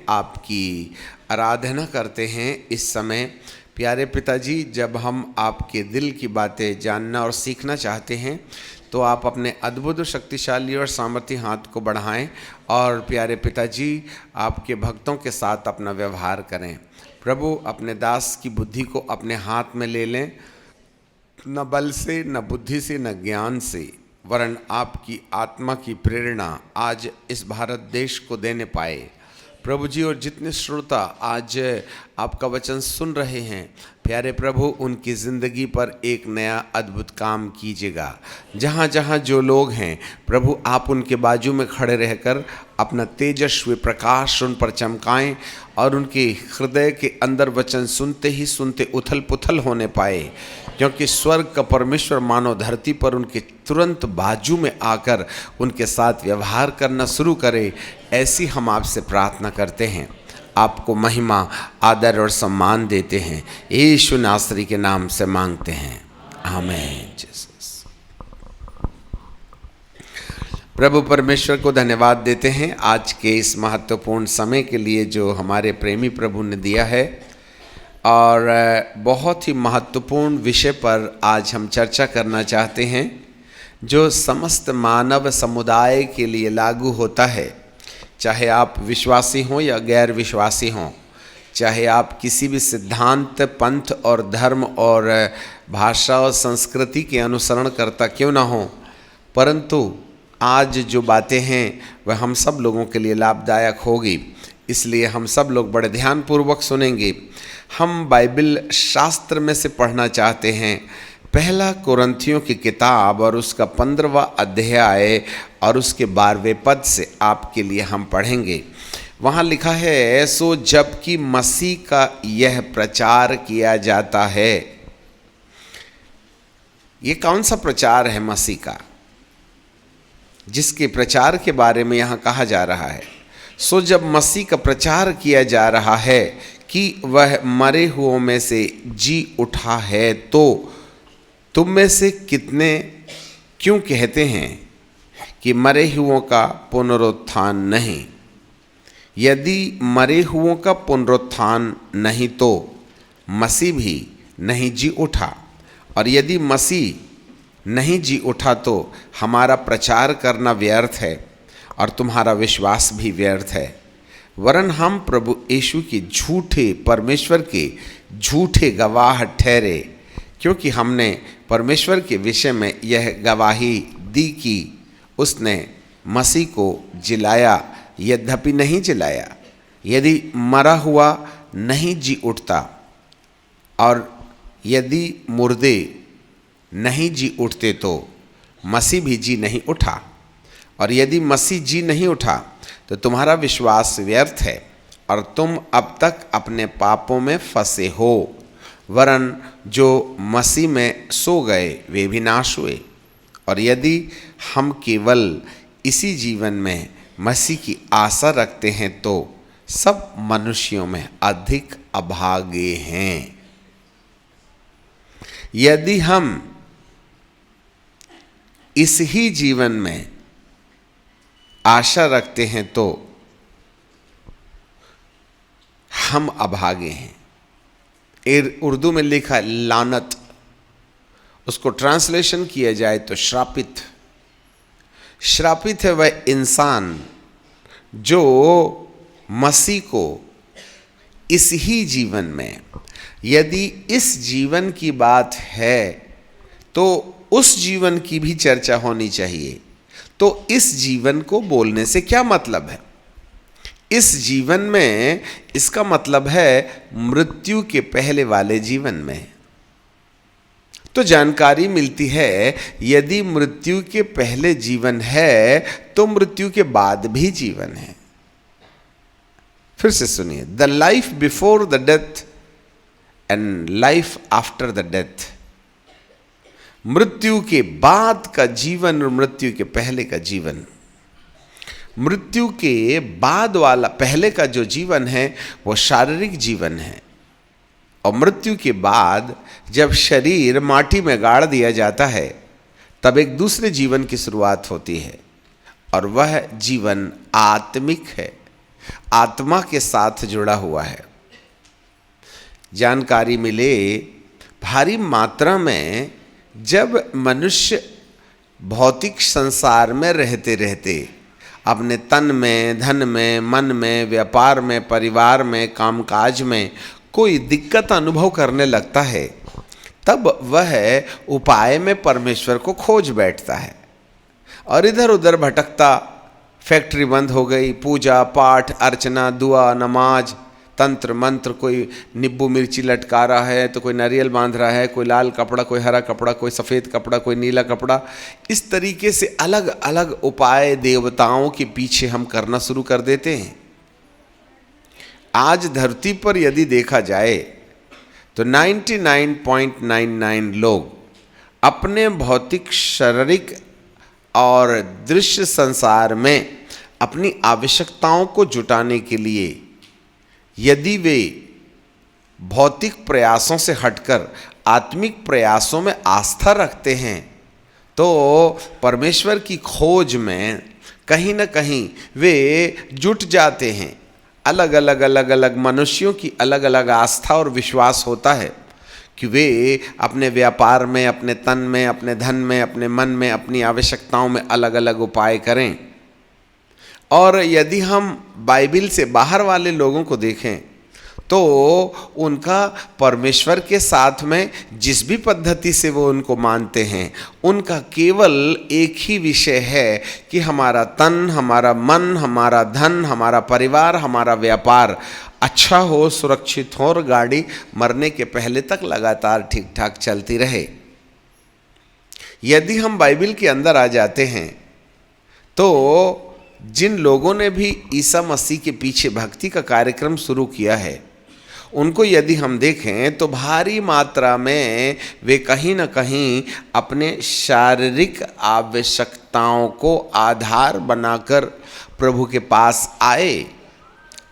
आपकी आराधना करते हैं इस समय। प्यारे पिताजी, जब हम आपके दिल की बातें जानना और सीखना चाहते हैं तो आप अपने अद्भुत, शक्तिशाली और सामर्थी हाथ को बढ़ाएं और प्यारे पिताजी आपके भक्तों के साथ अपना व्यवहार करें। प्रभु, अपने दास की बुद्धि को अपने हाथ में ले लें, न बल से, न बुद्धि से, न ज्ञान से, वरन आपकी आत्मा की प्रेरणा आज इस भारत देश को देने पाए। प्रभु जी, और जितने श्रोता आज आपका वचन सुन रहे हैं, प्यारे प्रभु, उनकी ज़िंदगी पर एक नया अद्भुत काम कीजिएगा। जहाँ जहाँ जो लोग हैं प्रभु, आप उनके बाजू में खड़े रहकर अपना तेजस्वी प्रकाश उन पर चमकाएं और उनके हृदय के अंदर वचन सुनते ही सुनते उथल पुथल होने पाए, क्योंकि स्वर्ग का परमेश्वर मानव धरती पर उनके तुरंत बाजू में आकर उनके साथ व्यवहार करना शुरू करे। ऐसी हम आपसे प्रार्थना करते हैं, आपको महिमा, आदर और सम्मान देते हैं। यीशु नासरी के नाम से मांगते हैं, आमीन। जीसस। प्रभु परमेश्वर को धन्यवाद देते हैं आज के इस महत्वपूर्ण समय के लिए जो हमारे प्रेमी प्रभु ने दिया है, और बहुत ही महत्वपूर्ण विषय पर आज हम चर्चा करना चाहते हैं जो समस्त मानव समुदाय के लिए लागू होता है। चाहे आप विश्वासी हों या गैर विश्वासी हों, चाहे आप किसी भी सिद्धांत, पंथ और धर्म और भाषा और संस्कृति के अनुसरण करता क्यों ना हो, परंतु आज जो बातें हैं वह हम सब लोगों के लिए लाभदायक होगी। इसलिए हम सब लोग बड़े ध्यानपूर्वक सुनेंगे। हम बाइबल शास्त्र में से पढ़ना चाहते हैं पहला कुरिन्थियों की किताब और उसका 15वां अध्याय और उसके 12वें पद से आपके लिए हम पढ़ेंगे। वहाँ लिखा है, सो जबकि मसीह का यह प्रचार किया जाता है। ये कौन सा प्रचार है मसीह का, जिसके प्रचार के बारे में यहाँ कहा जा रहा है? सो जब मसीह का प्रचार किया जा रहा है कि वह मरे हुओं में से जी उठा है, तो तुम में से कितने क्यों कहते हैं कि मरे हुओं का पुनरुत्थान नहीं? यदि मरे हुओं का पुनरुत्थान नहीं तो मसीह भी नहीं जी उठा, और यदि मसीह नहीं जी उठा तो हमारा प्रचार करना व्यर्थ है और तुम्हारा विश्वास भी व्यर्थ है। वरन हम प्रभु यीशु के झूठे, परमेश्वर के झूठे गवाह ठहरे, क्योंकि हमने परमेश्वर के विषय में यह गवाही दी कि उसने मसीह को जिलाया, यद्यपि नहीं जिलाया। यदि मरा हुआ नहीं जी उठता और यदि मुर्दे नहीं जी उठते तो मसीह भी जी नहीं उठा, और यदि मसीह जी नहीं उठा तो तुम्हारा विश्वास व्यर्थ है और तुम अब तक अपने पापों में फंसे हो। वरन जो मसीह में सो गए वे भी नाश हुए। और यदि हम केवल इसी जीवन में मसीह की आशा रखते हैं तो सब मनुष्यों में अधिक अभागे हैं। यदि हम इस ही जीवन में आशा रखते हैं तो हम अभागे हैं। उर्दू में लिखा लानत, उसको ट्रांसलेशन किया जाए तो श्रापित। श्रापित है वह इंसान जो मसीह को इस ही जीवन में, यदि इस जीवन की बात है तो उस जीवन की भी चर्चा होनी चाहिए। तो इस जीवन को बोलने से क्या मतलब है? इस जीवन में इसका मतलब है मृत्यु के पहले वाले जीवन में। तो जानकारी मिलती है यदि मृत्यु के पहले जीवन है तो मृत्यु के बाद भी जीवन है। फिर से सुनिए, the life before the death and life after the death. मृत्यु के बाद का जीवन और मृत्यु के पहले का जीवन। मृत्यु के बाद वाला पहले का जो जीवन है वो शारीरिक जीवन है, और मृत्यु के बाद जब शरीर माटी में गाड़ दिया जाता है तब एक दूसरे जीवन की शुरुआत होती है, और वह जीवन आत्मिक है। आत्मा के साथ जुड़ा हुआ है। जानकारी मिले भारी मात्रा में जब मनुष्य भौतिक संसार में रहते रहते अपने तन में, धन में, मन में, व्यापार में, परिवार में, कामकाज में कोई दिक्कत अनुभव करने लगता है, तब वह उपाय में परमेश्वर को खोज बैठता है और इधर उधर भटकता, फैक्ट्री बंद हो गई, पूजा पाठ अर्चना दुआ नमाज तंत्र मंत्र, कोई नींबू मिर्ची लटका रहा है तो कोई नारियल बांध रहा है, कोई लाल कपड़ा, कोई हरा कपड़ा, कोई सफ़ेद कपड़ा, कोई नीला कपड़ा, इस तरीके से अलग अलग उपाय देवताओं के पीछे हम करना शुरू कर देते हैं। आज धरती पर यदि देखा जाए तो 99.99 लोग अपने भौतिक शारीरिक और दृश्य संसार में अपनी आवश्यकताओं को जुटाने के लिए यदि वे भौतिक प्रयासों से हटकर आत्मिक प्रयासों में आस्था रखते हैं तो परमेश्वर की खोज में कहीं न कहीं वे जुट जाते हैं। अलग अलग मनुष्यों की अलग अलग आस्था और विश्वास होता है कि वे अपने व्यापार में, अपने तन में, अपने धन में, अपने मन में, अपनी आवश्यकताओं में अलग अलग उपाय करें। और यदि हम बाइबिल से बाहर वाले लोगों को देखें तो उनका परमेश्वर के साथ में जिस भी पद्धति से वो उनको मानते हैं, उनका केवल एक ही विषय है कि हमारा तन, हमारा मन, हमारा धन, हमारा परिवार, हमारा व्यापार अच्छा हो, सुरक्षित हो और गाड़ी मरने के पहले तक लगातार ठीक ठाक चलती रहे। यदि हम बाइबिल के अंदर आ जाते हैं तो जिन लोगों ने भी ईसा मसीह के पीछे भक्ति का कार्यक्रम शुरू किया है, उनको यदि हम देखें तो भारी मात्रा में वे कहीं न कहीं अपने शारीरिक आवश्यकताओं को आधार बनाकर प्रभु के पास आए।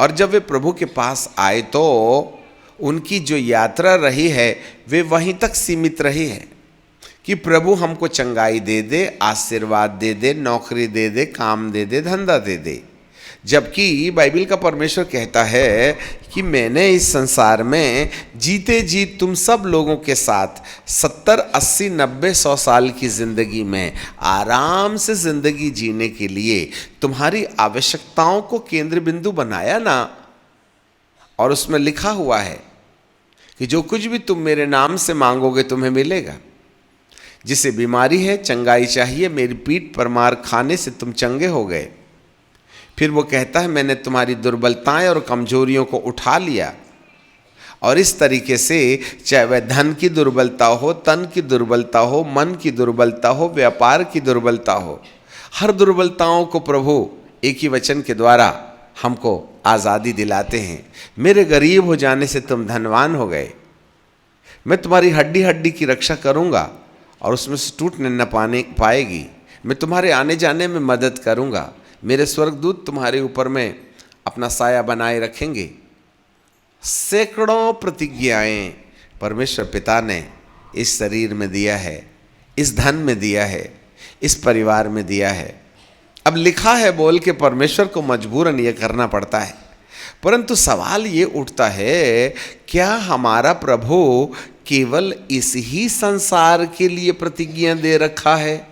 और जब वे प्रभु के पास आए तो उनकी जो यात्रा रही है वे वहीं तक सीमित रही है कि प्रभु हमको चंगाई दे दे, आशीर्वाद दे दे, नौकरी दे दे, काम दे दे, धंधा दे दे। जबकि बाइबिल का परमेश्वर कहता है कि मैंने इस संसार में जीते जी तुम सब लोगों के साथ 70, 80, 90, 100 साल की ज़िंदगी में आराम से ज़िंदगी जीने के लिए तुम्हारी आवश्यकताओं को केंद्र बिंदु बनाया ना। और उसमें लिखा हुआ है कि जो कुछ भी तुम मेरे नाम से मांगोगे तुम्हें मिलेगा। जिसे बीमारी है, चंगाई चाहिए, मेरी पीठ पर मार खाने से तुम चंगे हो गए। फिर वो कहता है मैंने तुम्हारी दुर्बलताएं और कमजोरियों को उठा लिया। और इस तरीके से चाहे वह धन की दुर्बलता हो, तन की दुर्बलता हो, मन की दुर्बलता हो, व्यापार की दुर्बलता हो, हर दुर्बलताओं को प्रभु एक ही वचन के द्वारा हमको आज़ादी दिलाते हैं। मेरे गरीब हो जाने से तुम धनवान हो गए। मैं तुम्हारी हड्डी हड्डी की रक्षा करूँगा और उसमें से टूटने न पाएगी। मैं तुम्हारे आने जाने में मदद करूँगा। मेरे स्वर्गदूत तुम्हारे ऊपर में अपना साया बनाए रखेंगे। सैकड़ों प्रतिज्ञाएं परमेश्वर पिता ने इस शरीर में दिया है, इस धन में दिया है, इस परिवार में दिया है। अब लिखा है बोल के परमेश्वर को मजबूरन ये करना पड़ता है। परंतु सवाल ये उठता है, क्या हमारा प्रभु केवल इस ही संसार के लिए प्रतिज्ञा दे रखा है?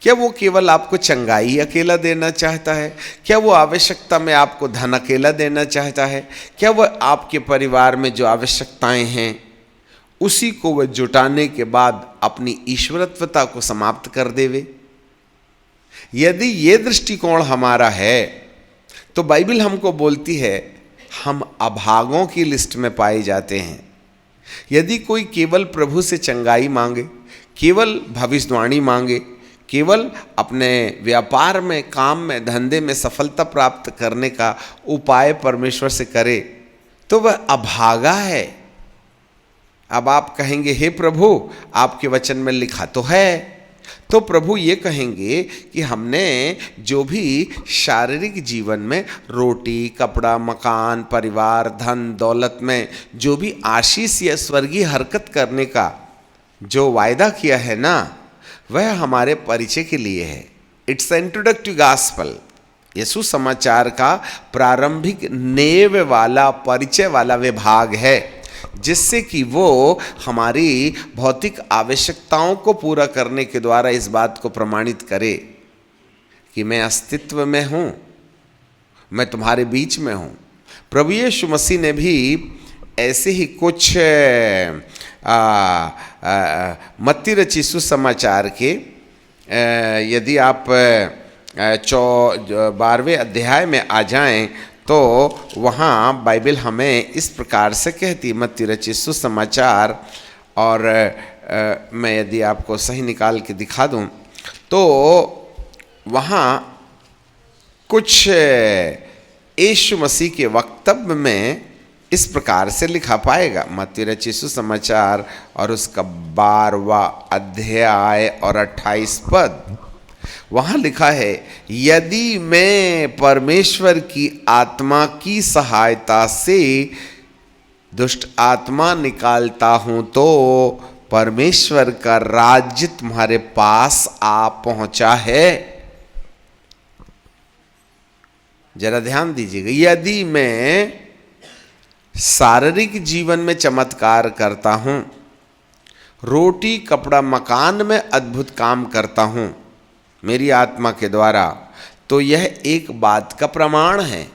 क्या वो केवल आपको चंगाई अकेला देना चाहता है? क्या वो आवश्यकता में आपको धन अकेला देना चाहता है? क्या वह आपके परिवार में जो आवश्यकताएं हैं उसी को वह जुटाने के बाद अपनी ईश्वरत्वता को समाप्त कर देवे? यदि ये दृष्टिकोण हमारा है तो बाइबिल हमको बोलती है हम अभागों की लिस्ट में पाए जाते हैं। यदि कोई केवल प्रभु से चंगाई मांगे, केवल भविष्यवाणी मांगे, केवल अपने व्यापार में, काम में, धंधे में सफलता प्राप्त करने का उपाय परमेश्वर से करे तो वह अभागा है। अब आप कहेंगे हे प्रभु आपके वचन में लिखा तो है। तो प्रभु ये कहेंगे कि हमने जो भी शारीरिक जीवन में रोटी, कपड़ा, मकान, परिवार, धन दौलत में जो भी आशीष या स्वर्गीय हरकत करने का जो वायदा किया है ना, वह हमारे परिचय के लिए है। It's introductive gospel. ये सुसमाचार का प्रारंभिक नेव वाला परिचय वाला विभाग है, जिससे कि वो हमारी भौतिक आवश्यकताओं को पूरा करने के द्वारा इस बात को प्रमाणित करे कि मैं अस्तित्व में हूँ, मैं तुम्हारे बीच में हूँ। प्रभु यीशु मसीह ने भी ऐसे ही कुछ मत्ती रची सुसमाचार के यदि आप 12वें अध्याय में आ जाएं तो वहाँ बाइबल हमें इस प्रकार से कहती, मत्ती रची सुसमाचार, और मैं यदि आपको सही निकाल के दिखा दूँ तो वहाँ कुछ यीशु मसीह के वक्तव्य में इस प्रकार से लिखा पाएगा। मत्ती रची सुसमाचार और उसका 12वां अध्याय और 28 पद, वहाँ लिखा है, यदि मैं परमेश्वर की आत्मा की सहायता से दुष्ट आत्मा निकालता हूँ तो परमेश्वर का राज्य तुम्हारे पास आ पहुँचा है। जरा ध्यान दीजिएगा, यदि मैं शारीरिक जीवन में चमत्कार करता हूँ, रोटी कपड़ा मकान में अद्भुत काम करता हूँ मेरी आत्मा के द्वारा, तो यह एक बात का प्रमाण है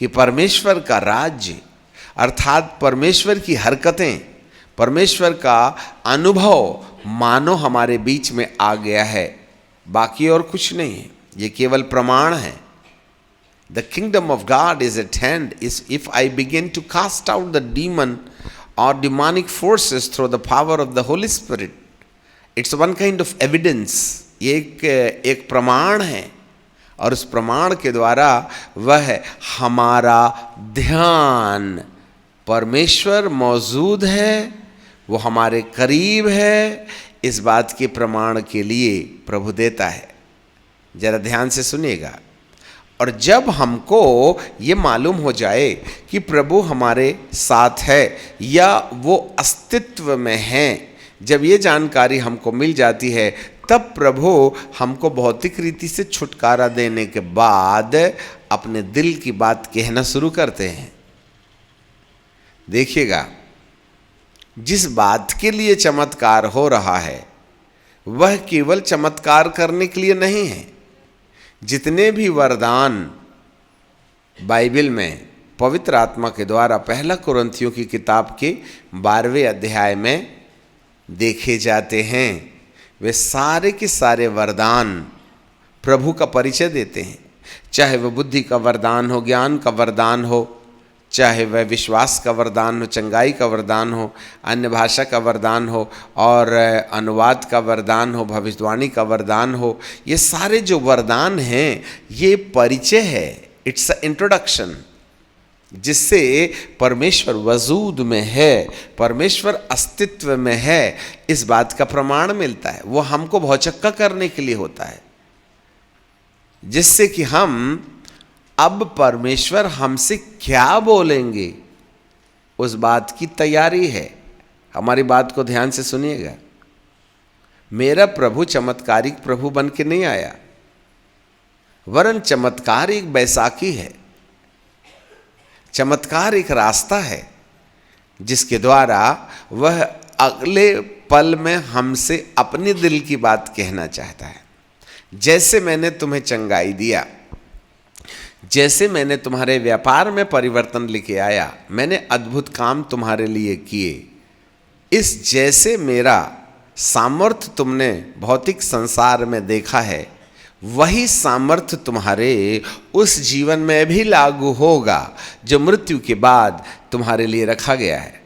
कि परमेश्वर का राज्य अर्थात परमेश्वर की हरकतें, परमेश्वर का अनुभव मानो हमारे बीच में आ गया है, बाकी और कुछ नहीं है, ये केवल प्रमाण है। The kingdom of God is at hand is if I begin to cast out the demon or demonic forces through the power of the Holy Spirit. It's one kind of evidence. ये एक प्रमाण है, और उस प्रमाण के द्वारा वह हमारा ध्यान परमेश्वर मौजूद है, वो हमारे करीब है, इस बात के प्रमाण के लिए प्रभु देता है। जरा ध्यान से सुनिएगा। और जब हमको ये मालूम हो जाए कि प्रभु हमारे साथ है या वो अस्तित्व में हैं, जब ये जानकारी हमको मिल जाती है, तब प्रभु हमको भौतिक रीति से छुटकारा देने के बाद अपने दिल की बात कहना शुरू करते हैं। देखिएगा, जिस बात के लिए चमत्कार हो रहा है वह केवल चमत्कार करने के लिए नहीं है। जितने भी वरदान बाइबल में पवित्र आत्मा के द्वारा 1 कुरिन्थियों की किताब के 12वें अध्याय में देखे जाते हैं, वे सारे के सारे वरदान प्रभु का परिचय देते हैं। चाहे वह बुद्धि का वरदान हो, ज्ञान का वरदान हो, चाहे वह विश्वास का वरदान हो, चंगाई का वरदान हो, अन्य भाषा का वरदान हो, और अनुवाद का वरदान हो, भविष्यवाणी का वरदान हो, ये सारे जो वरदान हैं ये परिचय है, इट्स अ इंट्रोडक्शन, जिससे परमेश्वर वजूद में है, परमेश्वर अस्तित्व में है, इस बात का प्रमाण मिलता है। वो हमको भौचक्का करने के लिए होता है, जिससे कि हम अब परमेश्वर हमसे क्या बोलेंगे उस बात की तैयारी है। हमारी बात को ध्यान से सुनिएगा। मेरा प्रभु चमत्कारिक प्रभु बन के नहीं आया, वरन चमत्कार एक बैसाखी है, चमत्कार एक रास्ता है जिसके द्वारा वह अगले पल में हमसे अपने दिल की बात कहना चाहता है। जैसे मैंने तुम्हें चंगाई दिया, जैसे मैंने तुम्हारे व्यापार में परिवर्तन लेके आया, मैंने अद्भुत काम तुम्हारे लिए किए, इस जैसे मेरा सामर्थ्य तुमने भौतिक संसार में देखा है, वही सामर्थ्य तुम्हारे उस जीवन में भी लागू होगा जो मृत्यु के बाद तुम्हारे लिए रखा गया है।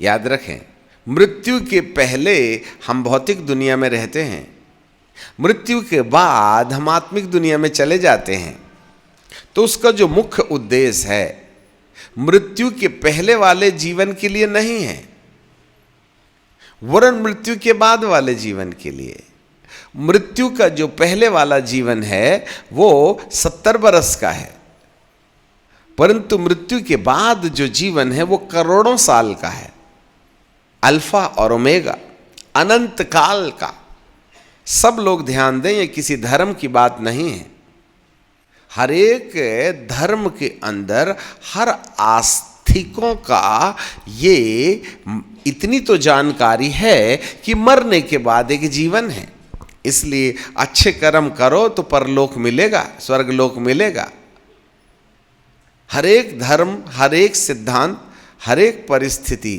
याद रखें, मृत्यु के पहले हम भौतिक दुनिया में रहते हैं, मृत्यु के बाद हम आत्मिक दुनिया में चले जाते हैं। तो उसका जो मुख्य उद्देश्य है मृत्यु के पहले वाले जीवन के लिए नहीं है, वरन मृत्यु के बाद वाले जीवन के लिए। मृत्यु का जो पहले वाला जीवन है वो 70 बरस का है, परंतु मृत्यु के बाद जो जीवन है वो करोड़ों साल का है, अल्फा और ओमेगा, अनंत काल का। सब लोग ध्यान दें, ये किसी धर्म की बात नहीं है। हर एक धर्म के अंदर हर आस्तिकों का ये इतनी तो जानकारी है कि मरने के बाद एक जीवन है, इसलिए अच्छे कर्म करो तो परलोक मिलेगा, स्वर्गलोक मिलेगा। हर एक धर्म, हर एक सिद्धांत, हर एक परिस्थिति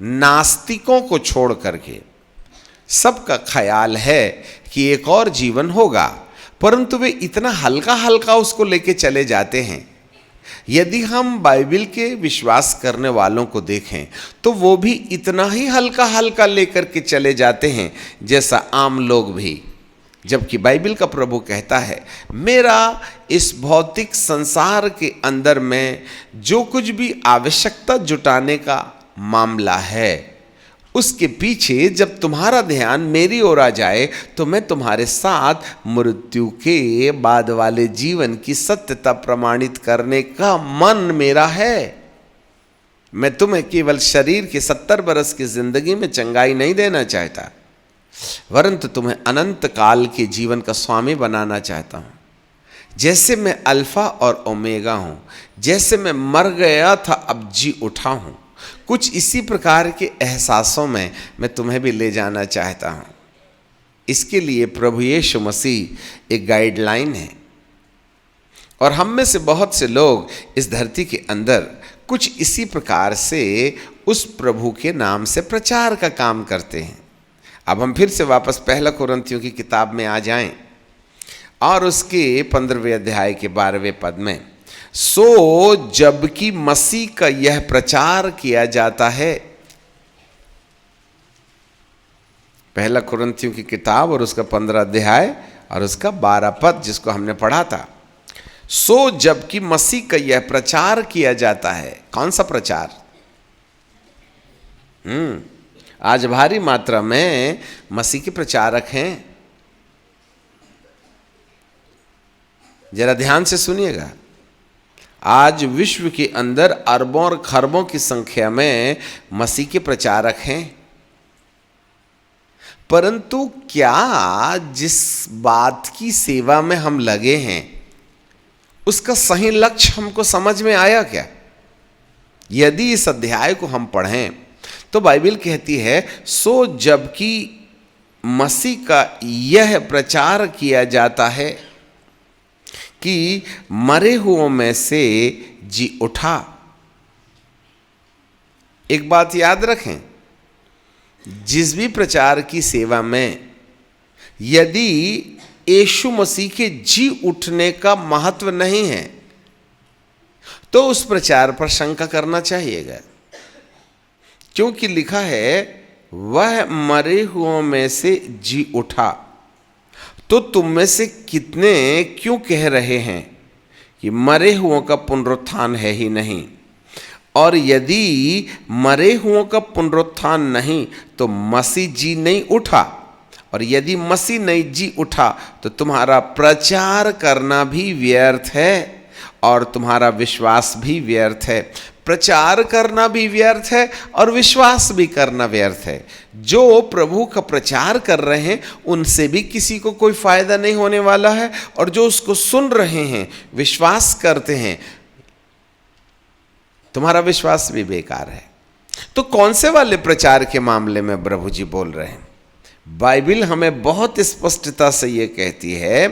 नास्तिकों को छोड़ करके सबका ख्याल है कि एक और जीवन होगा, परंतु वे इतना हल्का हल्का उसको लेके चले जाते हैं। यदि हम बाइबल के विश्वास करने वालों को देखें तो वो भी इतना ही हल्का हल्का लेकर के चले जाते हैं जैसा आम लोग भी, जबकि बाइबल का प्रभु कहता है मेरा इस भौतिक संसार के अंदर में जो कुछ भी आवश्यकता जुटाने का मामला है, उसके पीछे जब तुम्हारा ध्यान मेरी ओर आ जाए तो मैं तुम्हारे साथ मृत्यु के बाद वाले जीवन की सत्यता प्रमाणित करने का मन मेरा है। मैं तुम्हें केवल शरीर के 70 बरस की जिंदगी में चंगाई नहीं देना चाहता, वरंतु तुम्हें अनंत काल के जीवन का स्वामी बनाना चाहता हूँ। जैसे मैं अल्फा और ओमेगा हूँ, जैसे मैं मर गया था अब जी उठा हूँ, कुछ इसी प्रकार के एहसासों में मैं तुम्हें भी ले जाना चाहता हूँ। इसके लिए प्रभु यीशु मसीह एक गाइडलाइन है, और हम में से बहुत से लोग इस धरती के अंदर कुछ इसी प्रकार से उस प्रभु के नाम से प्रचार का काम करते हैं। अब हम फिर से वापस पहला कुरिन्थियों की किताब में आ जाएं और उसके 15वें अध्याय के 12वें पद में, सो जबकि मसीह का यह प्रचार किया जाता है। पहला कुरिन्थियों की किताब और उसका 15 अध्याय और उसका 12 पद जिसको हमने पढ़ा था। सो जबकि मसीह का यह प्रचार किया जाता है। कौन सा प्रचार? आज भारी मात्रा में मसीह के प्रचारक हैं। जरा ध्यान से सुनिएगा, आज विश्व के अंदर अरबों और खरबों की संख्या में मसीह के प्रचारक हैं, परंतु क्या जिस बात की सेवा में हम लगे हैं उसका सही लक्ष्य हमको समझ में आया क्या? यदि इस अध्याय को हम पढ़ें तो बाइबल कहती है, सो जबकि मसीह का यह प्रचार किया जाता है कि मरे हुओं में से जी उठा। एक बात याद रखें, जिस भी प्रचार की सेवा में यदि यीशु मसीह के जी उठने का महत्व नहीं है तो उस प्रचार पर शंका करना चाहिएगा, क्योंकि लिखा है वह मरे हुओं में से जी उठा। तो तुम में से कितने क्यों कह रहे हैं कि मरे हुओं का पुनरुत्थान है ही नहीं? और यदि मरे हुओं का पुनरुत्थान नहीं तो मसीह जी नहीं उठा, और यदि मसीह नहीं जी उठा तो तुम्हारा प्रचार करना भी व्यर्थ है और तुम्हारा विश्वास भी व्यर्थ है। प्रचार करना भी व्यर्थ है और विश्वास भी करना व्यर्थ है। जो प्रभु का प्रचार कर रहे हैं उनसे भी किसी को कोई फायदा नहीं होने वाला है, और जो उसको सुन रहे हैं, विश्वास करते हैं, तुम्हारा विश्वास भी बेकार है। तो कौन से वाले प्रचार के मामले में प्रभु जी बोल रहे हैं? बाइबल हमें बहुत स्पष्टता से ये कहती है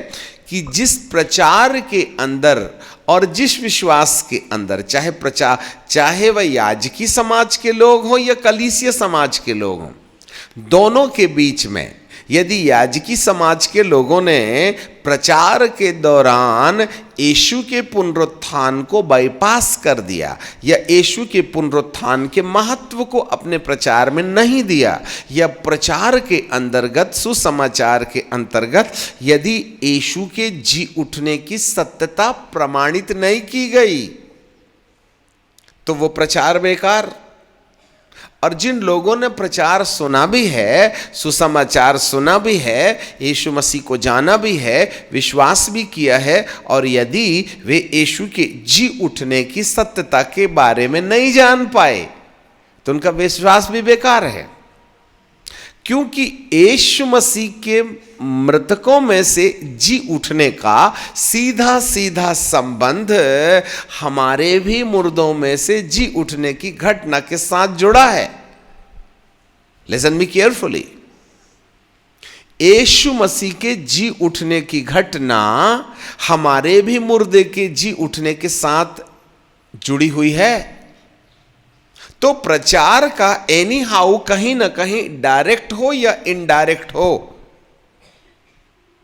कि जिस प्रचार के अंदर और जिस विश्वास के अंदर, चाहे वह याजकी समाज के लोग हों या कलीसिया समाज के लोग हों, दोनों के बीच में यदि याजकी समाज के लोगों ने प्रचार के दौरान यीशु के पुनरुत्थान को बाईपास कर दिया या यीशु के पुनरुत्थान के महत्व को अपने प्रचार में नहीं दिया, या प्रचार के अंतर्गत, सुसमाचार के अंतर्गत यदि यीशु के जी उठने की सत्यता प्रमाणित नहीं की गई तो वो प्रचार बेकार। और जिन लोगों ने प्रचार सुना भी है, सुसमाचार सुना भी है, यीशु मसीह को जाना भी है, विश्वास भी किया है, और यदि वे यीशु के जी उठने की सत्यता के बारे में नहीं जान पाए तो उनका विश्वास भी बेकार है। क्योंकि यीशु मसीह के मृतकों में से जी उठने का सीधा सीधा संबंध हमारे भी मुर्दों में से जी उठने की घटना के साथ जुड़ा है। Listen me carefully. यीशु मसीह के जी उठने की घटना हमारे भी मुर्दे के जी उठने के साथ जुड़ी हुई है। तो प्रचार का एनी हाउ कहीं ना कहीं डायरेक्ट हो या इनडायरेक्ट हो,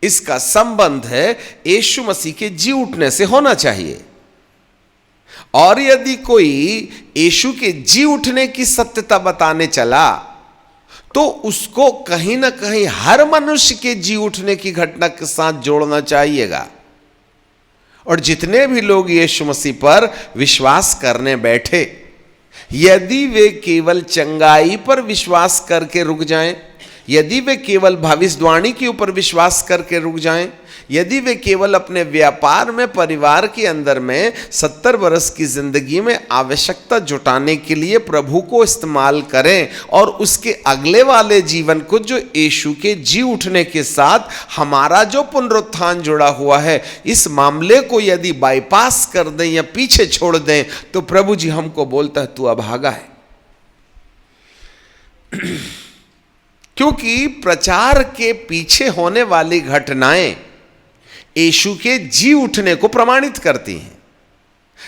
इसका संबंध है यीशु मसीह के जी उठने से होना चाहिए। और यदि कोई यीशु के जी उठने की सत्यता बताने चला तो उसको कहीं ना कहीं हर मनुष्य के जी उठने की घटना के साथ जोड़ना चाहिएगा। और जितने भी लोग यीशु मसीह पर विश्वास करने बैठे, यदि वे केवल चंगाई पर विश्वास करके रुक जाएं, यदि वे केवल भविष्यवाणी के ऊपर विश्वास करके रुक जाएं, यदि वे केवल अपने व्यापार में, परिवार के अंदर में 70 वर्ष की जिंदगी में आवश्यकता जुटाने के लिए प्रभु को इस्तेमाल करें और उसके अगले वाले जीवन को जो यीशु के जी उठने के साथ हमारा जो पुनरुत्थान जुड़ा हुआ है, इस मामले को यदि बाईपास कर दें या पीछे छोड़ दें तो प्रभु जी हमको बोलता है तू अभागा है। क्योंकि प्रचार के पीछे होने वाली घटनाएं यीशु के जी उठने को प्रमाणित करती हैं।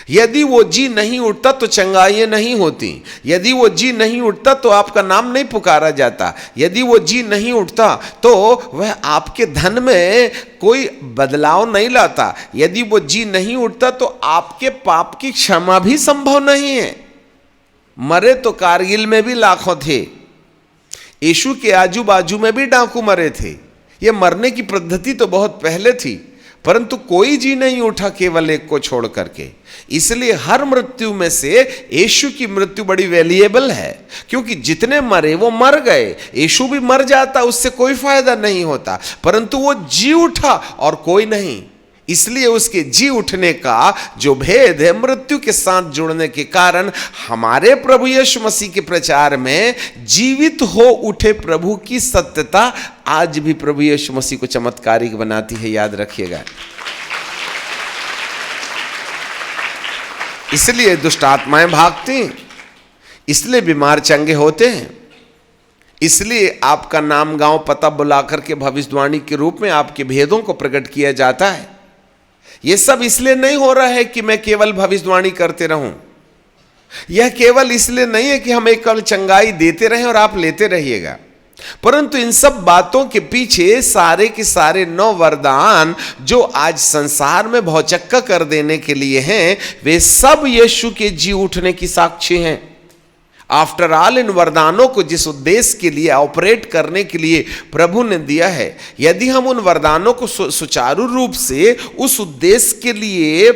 यदि वो जी नहीं उठता तो चंगाइयां नहीं होती, यदि वो जी नहीं उठता तो आपका नाम नहीं पुकारा जाता, यदि वो जी नहीं उठता तो वह आपके धन में कोई बदलाव नहीं लाता, यदि वो जी नहीं उठता तो आपके पाप की क्षमा भी संभव नहीं है। मरे तो कारगिल में भी लाखों थे, यीशु के आजू बाजू में भी डाकू मरे थे। ये मरने की पद्धति तो बहुत पहले थी, परंतु कोई जी नहीं उठा केवल एक को छोड़ करके। इसलिए हर मृत्यु में से यीशु की मृत्यु बड़ी वैल्यूएबल है, क्योंकि जितने मरे वो मर गए, यीशु भी मर जाता उससे कोई फायदा नहीं होता, परंतु वो जी उठा और कोई नहीं। इसलिए उसके जी उठने का जो भेद है मृत्यु के साथ जुड़ने के कारण हमारे प्रभु यीशु मसीह के प्रचार में जीवित हो उठे प्रभु की सत्यता आज भी प्रभु यीशु मसीह को चमत्कारिक बनाती है, याद रखिएगा। इसलिए दुष्ट आत्माएं भागती हैं, इसलिए बीमार चंगे होते हैं, इसलिए आपका नाम गांव पता बुलाकर के भविष्यवाणी के रूप में आपके भेदों को प्रकट किया जाता है। यह सब इसलिए नहीं हो रहा है कि मैं केवल भविष्यवाणी करते रहूं, यह केवल इसलिए नहीं है कि हम एक केवल चंगाई देते रहें और आप लेते रहिएगा, परंतु इन सब बातों के पीछे सारे के सारे 9 वरदान जो आज संसार में भौचक्का कर देने के लिए हैं, वे सब यीशु के जी उठने की साक्षी हैं। आफ्टर ऑल इन वरदानों को जिस उद्देश्य के लिए ऑपरेट करने के लिए प्रभु ने दिया है, यदि हम उन वरदानों को सुचारू रूप से उस उद्देश्य के लिए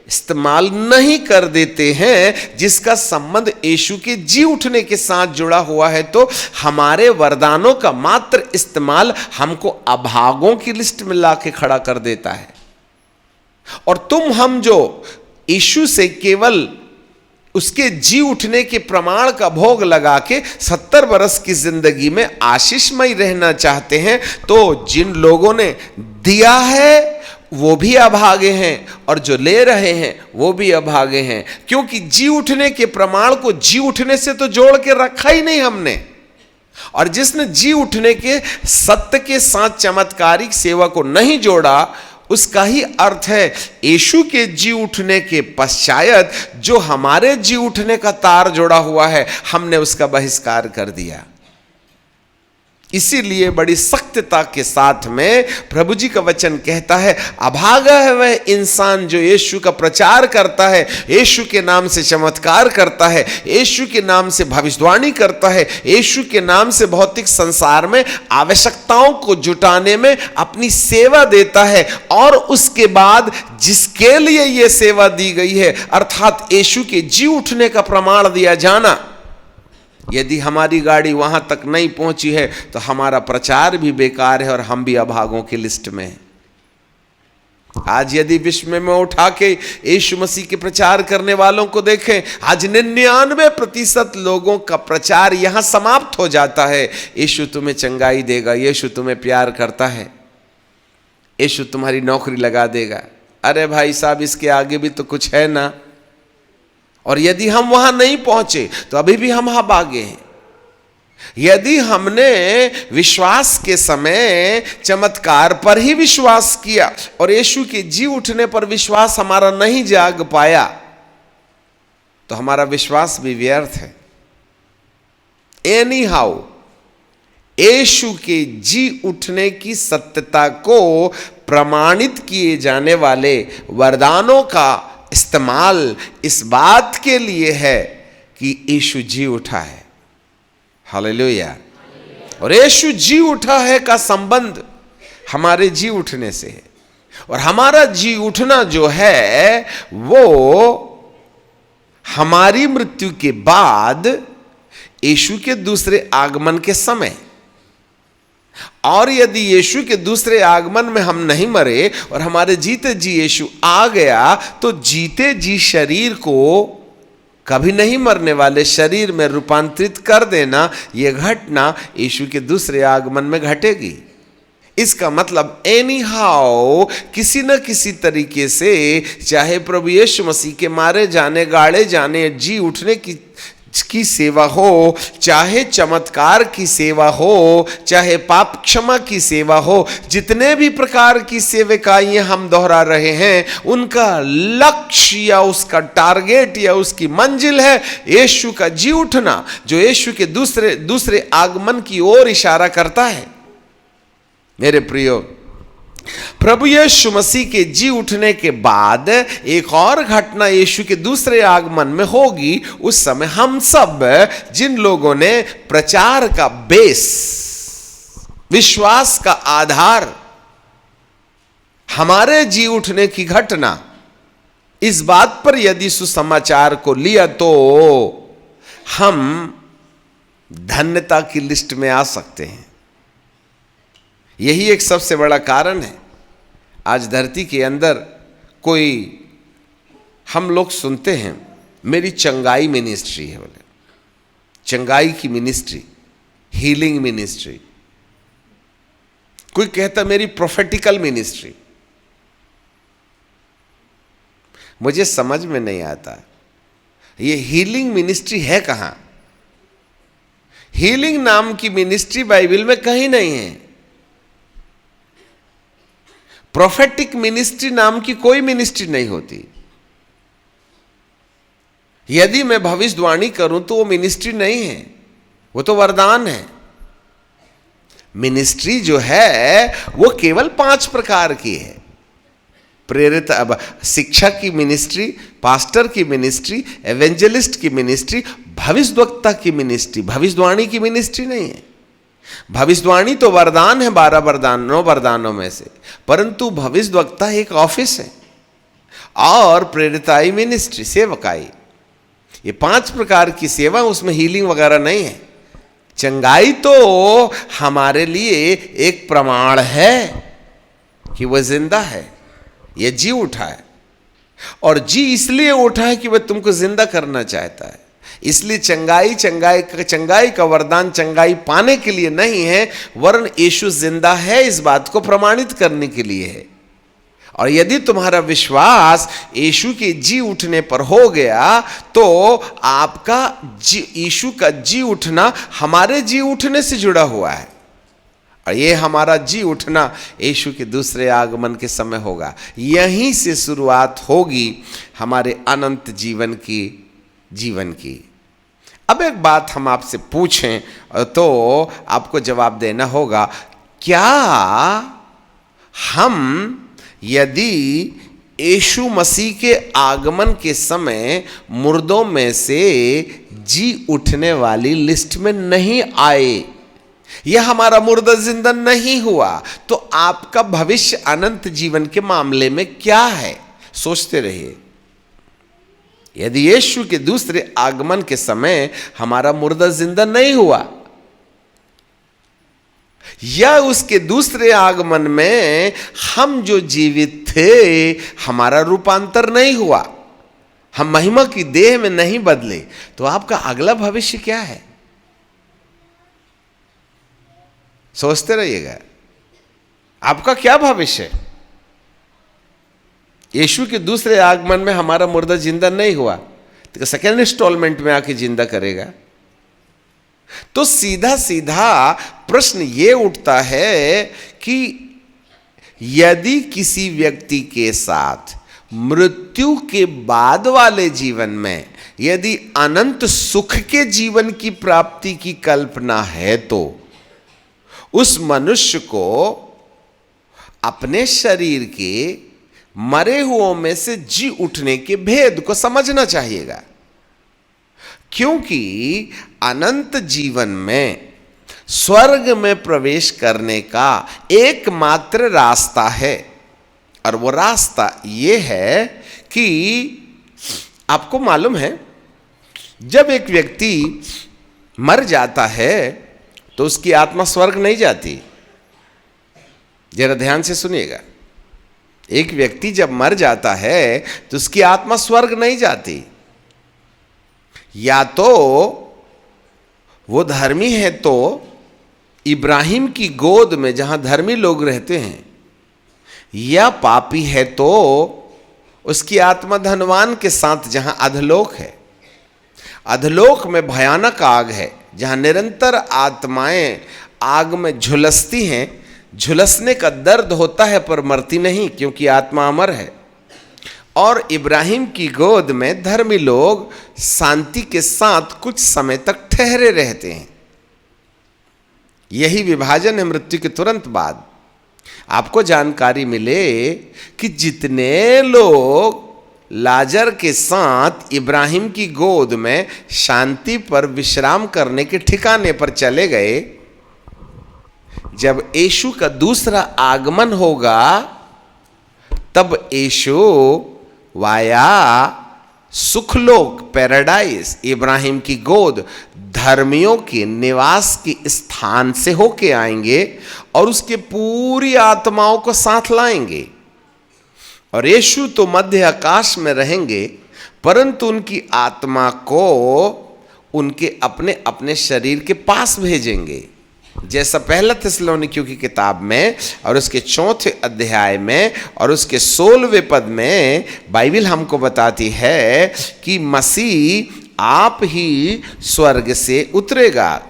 इस्तेमाल नहीं कर देते हैं जिसका संबंध यीशु के जी उठने के साथ जुड़ा हुआ है, तो हमारे वरदानों का मात्र इस्तेमाल हमको अभागों की लिस्ट में लाके खड़ा कर देता है। और हम जो यीशु से केवल उसके जी उठने के प्रमाण का भोग लगा के 70 वर्ष की जिंदगी में आशीषमय रहना चाहते हैं, तो जिन लोगों ने दिया है वो भी अभागे हैं और जो ले रहे हैं वो भी अभागे हैं, क्योंकि जी उठने के प्रमाण को जी उठने से तो जोड़ के रखा ही नहीं हमने। और जिसने जी उठने के सत्य के साथ चमत्कारिक सेवा को नहीं जोड़ा, उसका ही अर्थ है यीशु के जी उठने के पश्चात जो हमारे जी उठने का तार जोड़ा हुआ है, हमने उसका बहिष्कार कर दिया। इसीलिए बड़ी सख्तता के साथ में प्रभु जी का वचन कहता है, अभागा है वह इंसान जो यीशु का प्रचार करता है, यीशु के नाम से चमत्कार करता है, यीशु के नाम से भविष्यवाणी करता है, यीशु के नाम से भौतिक संसार में आवश्यकताओं को जुटाने में अपनी सेवा देता है, और उसके बाद जिसके लिए यह सेवा दी गई है अर्थात यीशु के जी उठने का प्रमाण दिया जाना, यदि हमारी गाड़ी वहां तक नहीं पहुंची है तो हमारा प्रचार भी बेकार है और हम भी अभागों की लिस्ट में हैं। आज यदि विश्व में उठा के यीशु मसीह के प्रचार करने वालों को देखें, आज 99% लोगों का प्रचार यहां समाप्त हो जाता है। यीशु तुम्हें चंगाई देगा, यीशु तुम्हें प्यार करता है, यीशु तुम्हारी नौकरी लगा देगा। अरे भाई साहब, इसके आगे भी तो कुछ है ना। और यदि हम वहां नहीं पहुंचे तो अभी भी हम आगे हैं। यदि हमने विश्वास के समय चमत्कार पर ही विश्वास किया और यीशु के जी उठने पर विश्वास हमारा नहीं जाग पाया, तो हमारा विश्वास भी व्यर्थ है। एनी हाउ, यीशु के जी उठने की सत्यता को प्रमाणित किए जाने वाले वरदानों का इस्तेमाल इस बात के लिए है कि यीशु जी उठा है। हालेलुया। और यीशु जी उठा है का संबंध हमारे जी उठने से है। और हमारा जी उठना जो है वो हमारी मृत्यु के बाद यीशु के दूसरे आगमन के समय। और यदि यीशु के दूसरे आगमन में हम नहीं मरे और हमारे जीते जी यीशु आ गया, तो जीते जी शरीर को कभी नहीं मरने वाले शरीर में रूपांतरित कर देना, यह घटना यीशु के दूसरे आगमन में घटेगी। इसका मतलब एनी हाउ, किसी न किसी तरीके से, चाहे प्रभु यीशु मसीह के मारे जाने, गाड़े जाने, जी उठने की सेवा हो, चाहे चमत्कार की सेवा हो, चाहे पाप क्षमा की सेवा हो, जितने भी प्रकार की सेविकाएं हम दोहरा रहे हैं, उनका लक्ष्य या उसका टारगेट या उसकी मंजिल है यीशु का जी उठना, जो यीशु के दूसरे आगमन की ओर इशारा करता है। मेरे प्रियो, प्रभु यीशु मसीह के जी उठने के बाद एक और घटना यीशु के दूसरे आगमन में होगी। उस समय हम सब, जिन लोगों ने प्रचार का बेस, विश्वास का आधार हमारे जी उठने की घटना, इस बात पर यदि सुसमाचार को लिया, तो हम धन्यता की लिस्ट में आ सकते हैं। यही एक सबसे बड़ा कारण है। आज धरती के अंदर कोई, हम लोग सुनते हैं मेरी चंगाई मिनिस्ट्री है, बोले चंगाई की मिनिस्ट्री, हीलिंग मिनिस्ट्री। कोई कहता मेरी प्रोफेटिकल मिनिस्ट्री। मुझे समझ में नहीं आता ये हीलिंग मिनिस्ट्री है कहां। हीलिंग नाम की मिनिस्ट्री बाइबल में कहीं नहीं है। प्रोफेटिक मिनिस्ट्री नाम की कोई मिनिस्ट्री नहीं होती। यदि मैं भविष्यवाणी करूं तो वो मिनिस्ट्री नहीं है, वो तो वरदान है। मिनिस्ट्री जो है वो केवल 5 प्रकार की है। प्रेरित, अब शिक्षा की मिनिस्ट्री, पास्टर की मिनिस्ट्री, एवेंजलिस्ट की मिनिस्ट्री, भविष्यवक्ता की मिनिस्ट्री। भविष्यवाणी की मिनिस्ट्री नहीं है। भविष्यवाणी तो वरदान है 12 वरदानों में से, परंतु भविष्यवक्ता एक ऑफिस है। और प्रेरिताई मिनिस्ट्री, सेवकाई, ये 5 प्रकार की सेवा, उसमें हीलिंग वगैरह नहीं है। चंगाई तो हमारे लिए एक प्रमाण है कि वह जिंदा है, यह जी उठा है। और जी इसलिए उठा है कि वह तुमको जिंदा करना चाहता है। इसलिए चंगाई का वरदान चंगाई पाने के लिए नहीं है, वरन यीशु जिंदा है इस बात को प्रमाणित करने के लिए है। और यदि तुम्हारा विश्वास यीशु के जी उठने पर हो गया, तो आपका यीशु का जी उठना हमारे जी उठने से जुड़ा हुआ है। और ये हमारा जी उठना यीशु के दूसरे आगमन के समय होगा। यहीं से शुरुआत होगी हमारे अनंत जीवन की। अब एक बात हम आपसे पूछें तो आपको जवाब देना होगा, क्या हम यदि यीशु मसीह के आगमन के समय मुर्दों में से जी उठने वाली लिस्ट में नहीं आए, यह हमारा मुर्दा जिंदा नहीं हुआ, तो आपका भविष्य अनंत जीवन के मामले में क्या है? सोचते रहिए। यदि यीशु के दूसरे आगमन के समय हमारा मुर्दा जिंदा नहीं हुआ, या उसके दूसरे आगमन में हम जो जीवित थे हमारा रूपांतर नहीं हुआ, हम महिमा की देह में नहीं बदले, तो आपका अगला भविष्य क्या है? सोचते रहिएगा, आपका क्या भविष्य है? यीशु के दूसरे आगमन में हमारा मुर्दा जिंदा नहीं हुआ तो सेकेंड इंस्टॉलमेंट में आके जिंदा करेगा। तो सीधा सीधा प्रश्न ये उठता है कि यदि किसी व्यक्ति के साथ मृत्यु के बाद वाले जीवन में यदि अनंत सुख के जीवन की प्राप्ति की कल्पना है, तो उस मनुष्य को अपने शरीर के मरे हुओं में से जी उठने के भेद को समझना चाहिएगा, क्योंकि अनंत जीवन में स्वर्ग में प्रवेश करने का एकमात्र रास्ता है। और वो रास्ता ये है कि आपको मालूम है, जब एक व्यक्ति मर जाता है तो उसकी आत्मा स्वर्ग नहीं जाती। जरा ध्यान से सुनिएगा, एक व्यक्ति जब मर जाता है तो उसकी आत्मा स्वर्ग नहीं जाती। या तो वो धर्मी है तो इब्राहिम की गोद में जहां धर्मी लोग रहते हैं, या पापी है तो उसकी आत्मा धनवान के साथ जहां अधलोक है। अधलोक में भयानक आग है जहां निरंतर आत्माएं आग में झुलसती हैं। झुलसने का दर्द होता है पर मरती नहीं, क्योंकि आत्मा अमर है। और इब्राहिम की गोद में धर्मी लोग शांति के साथ कुछ समय तक ठहरे रहते हैं। यही विभाजन है मृत्यु के तुरंत बाद। आपको जानकारी मिले कि जितने लोग लाजर के साथ इब्राहिम की गोद में शांति पर विश्राम करने के ठिकाने पर चले गए, जब यीशु का दूसरा आगमन होगा तब यीशु वाया सुखलोक पैराडाइज इब्राहिम की गोद धर्मियों के निवास के स्थान से होके आएंगे और उसके पूरी आत्माओं को साथ लाएंगे। और यीशु तो मध्य आकाश में रहेंगे, परंतु उनकी आत्मा को उनके अपने अपने शरीर के पास भेजेंगे। जैसा पहला थिस्सलुनीकियों की किताब में और उसके 4 अध्याय में और उसके 16वें पद में बाइबल हमको बताती है कि मसीह आप ही स्वर्ग से उतरेगा।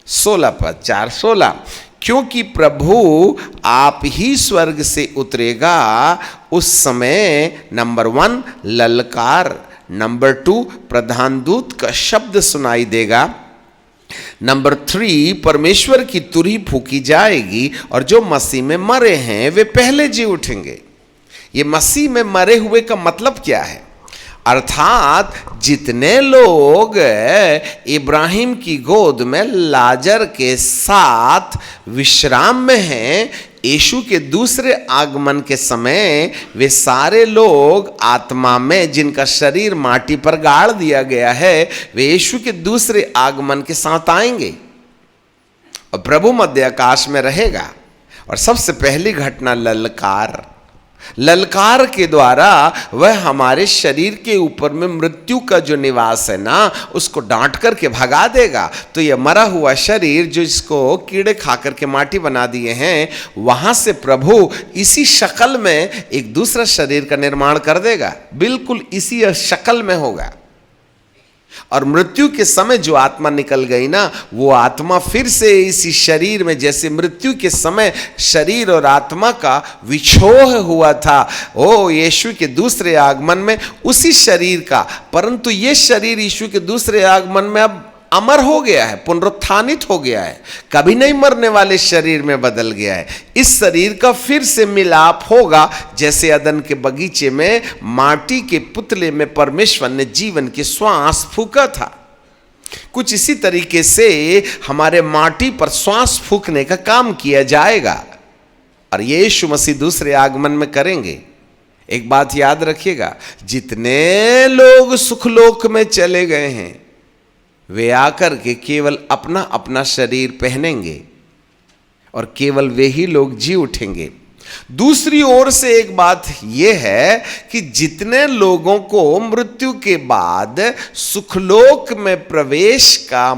16 पद 4:16, क्योंकि प्रभु आप ही स्वर्ग से उतरेगा। उस समय नंबर 1 ललकार, नंबर 2 प्रधान दूत का शब्द सुनाई देगा, नंबर 3 परमेश्वर की तुरही फूकी जाएगी और जो मसीह में मरे हैं वे पहले जी उठेंगे। ये मसीह में मरे हुए का मतलब क्या है? अर्थात जितने लोग इब्राहिम की गोद में लाजर के साथ विश्राम में हैं, यीशु के दूसरे आगमन के समय वे सारे लोग आत्मा में जिनका शरीर माटी पर गाड़ दिया गया है, वे यीशु के दूसरे आगमन के साथ आएंगे और प्रभु मध्य आकाश में रहेगा। और सबसे पहली घटना ललकार, ललकार के द्वारा वह हमारे शरीर के ऊपर में मृत्यु का जो निवास है ना, उसको डांट करके भगा देगा। तो यह मरा हुआ शरीर जो इसको कीड़े खा करके माटी बना दिए हैं, वहां से प्रभु इसी शक्ल में एक दूसरा शरीर का निर्माण कर देगा, बिल्कुल इसी शक्ल में होगा। और मृत्यु के समय जो आत्मा निकल गई ना, वो आत्मा फिर से इसी शरीर में, जैसे मृत्यु के समय शरीर और आत्मा का विछोह हुआ था, ओ यीशु के दूसरे आगमन में उसी शरीर का, परंतु ये शरीर यीशु के दूसरे आगमन में अब अमर हो गया है, पुनरुत्थानित हो गया है, कभी नहीं मरने वाले शरीर में बदल गया है। इस शरीर का फिर से मिलाप होगा, जैसे अदन के बगीचे में माटी के पुतले में परमेश्वर ने जीवन की श्वास फूका था। कुछ इसी तरीके से हमारे माटी पर श्वास फूकने का काम किया जाएगा और ये यीशु मसीह दूसरे आगमन में करेंगे। एक बात याद रखिएगा, जितने लोग सुखलोक में चले गए हैं वे आकर के केवल अपना अपना शरीर पहनेंगे और केवल वे ही लोग जी उठेंगे। दूसरी ओर से एक बात यह है कि जितने लोगों को मृत्यु के बाद सुखलोक में प्रवेश का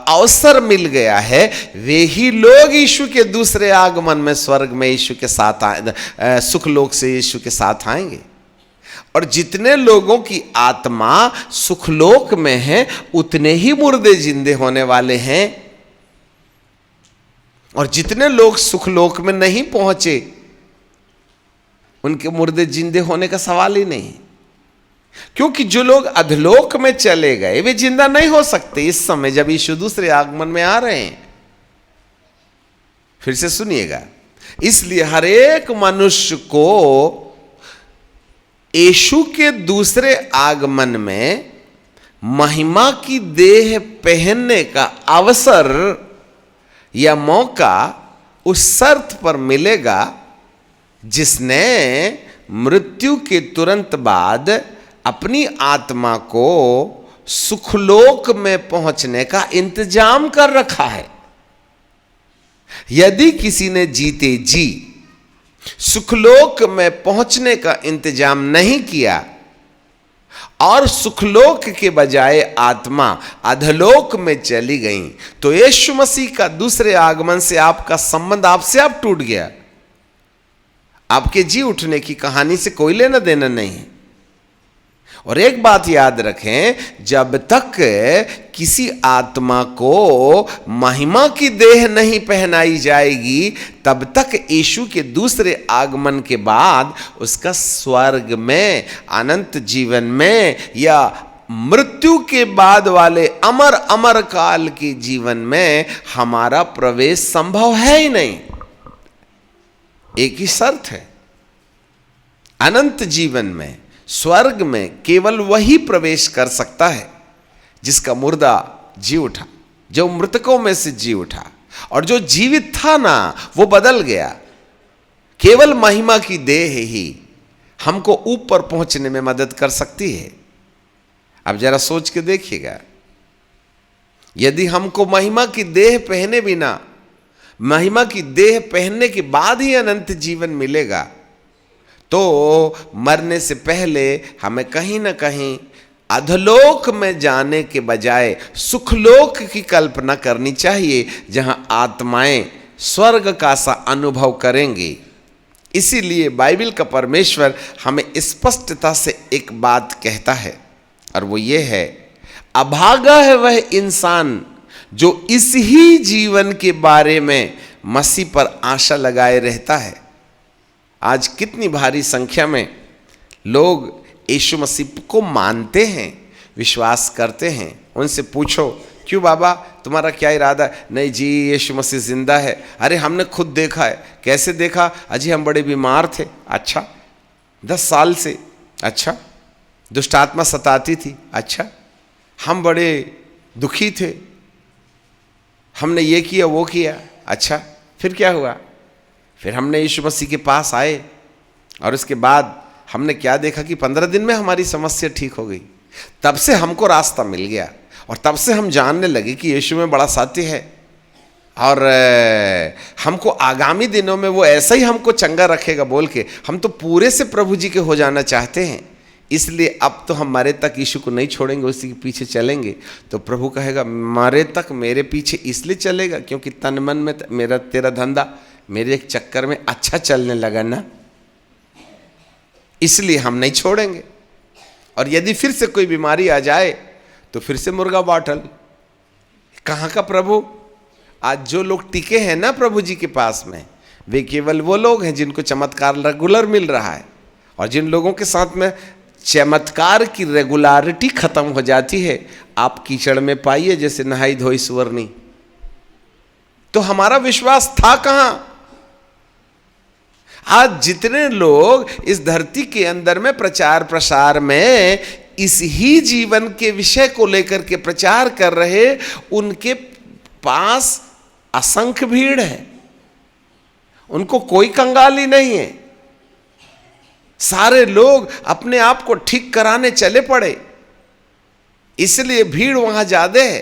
अवसर मिल गया है, वे ही लोग यीशु के दूसरे आगमन में स्वर्ग में यीशु के साथ सुखलोक से यीशु के साथ आएंगे। और जितने लोगों की आत्मा सुखलोक में है, उतने ही मुर्दे जिंदे होने वाले हैं। और जितने लोग सुखलोक में नहीं पहुंचे, उनके मुर्दे जिंदे होने का सवाल ही नहीं, क्योंकि जो लोग अधलोक में चले गए वे जिंदा नहीं हो सकते इस समय जब यीशु दूसरे आगमन में आ रहे हैं। फिर से सुनिएगा, इसलिए हर एक मनुष्य को यीशु के दूसरे आगमन में महिमा की देह पहनने का अवसर या मौका उस शर्त पर मिलेगा जिसने मृत्यु के तुरंत बाद अपनी आत्मा को सुखलोक में पहुंचने का इंतजाम कर रखा है। यदि किसी ने जीते जी सुखलोक में पहुंचने का इंतजाम नहीं किया और सुखलोक के बजाय आत्मा अधलोक में चली गई, तो यीशु मसीह का दूसरे आगमन से आपका संबंध आपसे अब टूट गया। आपके जी उठने की कहानी से कोई लेना देना नहीं है। और एक बात याद रखें, जब तक किसी आत्मा को महिमा की देह नहीं पहनाई जाएगी, तब तक यीशु के दूसरे आगमन के बाद उसका स्वर्ग में, अनंत जीवन में या मृत्यु के बाद वाले अमर अमर काल के जीवन में हमारा प्रवेश संभव है ही नहीं। एक ही शर्त है, अनंत जीवन में, स्वर्ग में केवल वही प्रवेश कर सकता है जिसका मुर्दा जी उठा, जो मृतकों में से जी उठा। और जो जीवित था ना, वो बदल गया। केवल महिमा की देह ही हमको ऊपर पहुंचने में मदद कर सकती है। अब जरा सोच के देखिएगा, यदि हमको महिमा की देह पहने बिना, महिमा की देह पहनने के बाद ही अनंत जीवन मिलेगा, तो मरने से पहले हमें कहीं ना कहीं अधलोक में जाने के बजाय सुखलोक की कल्पना करनी चाहिए, जहां आत्माएं स्वर्ग का सा अनुभव करेंगी। इसीलिए बाइबल का परमेश्वर हमें स्पष्टता से एक बात कहता है, और वो ये है, अभागा है वह इंसान जो इस ही जीवन के बारे में मसीह पर आशा लगाए रहता है। आज कितनी भारी संख्या में लोग यीशु मसीह को मानते हैं, विश्वास करते हैं। उनसे पूछो, क्यों बाबा, तुम्हारा क्या इरादा है? नहीं जी, यीशु मसीह जिंदा है। अरे हमने खुद देखा है। कैसे देखा? अजी हम बड़े बीमार थे। अच्छा, 10 साल से। अच्छा, दुष्ट आत्मा सताती थी। अच्छा, हम बड़े दुखी थे, हमने ये किया वो किया। अच्छा, फिर क्या हुआ? फिर हमने यीशु मसीह के पास आए और उसके बाद हमने क्या देखा कि 15 दिन में हमारी समस्या ठीक हो गई। तब से हमको रास्ता मिल गया और तब से हम जानने लगे कि यीशु में बड़ा सत्य है, और हमको आगामी दिनों में वो ऐसा ही हमको चंगा रखेगा बोल के हम तो पूरे से प्रभु जी के हो जाना चाहते हैं। इसलिए अब तो हम मरे तक यीशु को नहीं छोड़ेंगे, उसी के पीछे चलेंगे। तो प्रभु कहेगा, मरे तक मेरे पीछे इसलिए चलेगा क्योंकि तन मन में मेरा तेरा धंधा मेरे एक चक्कर में अच्छा चलने लगा ना, इसलिए हम नहीं छोड़ेंगे। और यदि फिर से कोई बीमारी आ जाए तो फिर से मुर्गा बाटल। कहाँ का प्रभु? आज जो लोग टिके हैं ना प्रभु जी के पास में, वे केवल वो लोग हैं जिनको चमत्कार रेगुलर मिल रहा है। और जिन लोगों के साथ में चमत्कार की रेगुलरिटी खत्म हो जाती है, आप कीचड़ में पाइए जैसे नहाई धोई सुअरनी। तो हमारा विश्वास था कहां? आज जितने लोग इस धरती के अंदर में प्रचार प्रसार में इस ही जीवन के विषय को लेकर के प्रचार कर रहे, उनके पास असंख्य भीड़ है, उनको कोई कंगाली नहीं है। सारे लोग अपने आप को ठीक कराने चले पड़े, इसलिए भीड़ वहां ज्यादा है।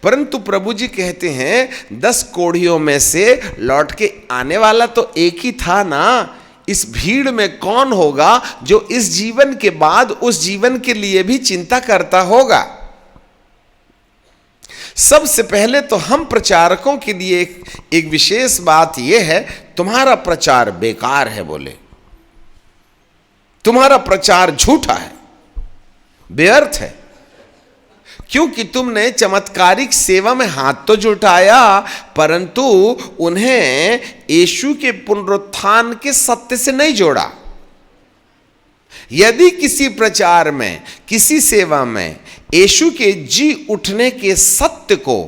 परंतु प्रभु जी कहते हैं 10 कोढ़ियों में से लौट के आने वाला तो एक ही था ना। इस भीड़ में कौन होगा जो इस जीवन के बाद उस जीवन के लिए भी चिंता करता होगा? सबसे पहले तो हम प्रचारकों के लिए एक विशेष बात यह है, तुम्हारा प्रचार बेकार है। बोले तुम्हारा प्रचार झूठा है, व्यर्थ है, क्योंकि तुमने चमत्कारिक सेवा में हाथ तो जुटाया परंतु उन्हें यीशु के पुनरुत्थान के सत्य से नहीं जोड़ा। यदि किसी प्रचार में, किसी सेवा में यीशु के जी उठने के सत्य को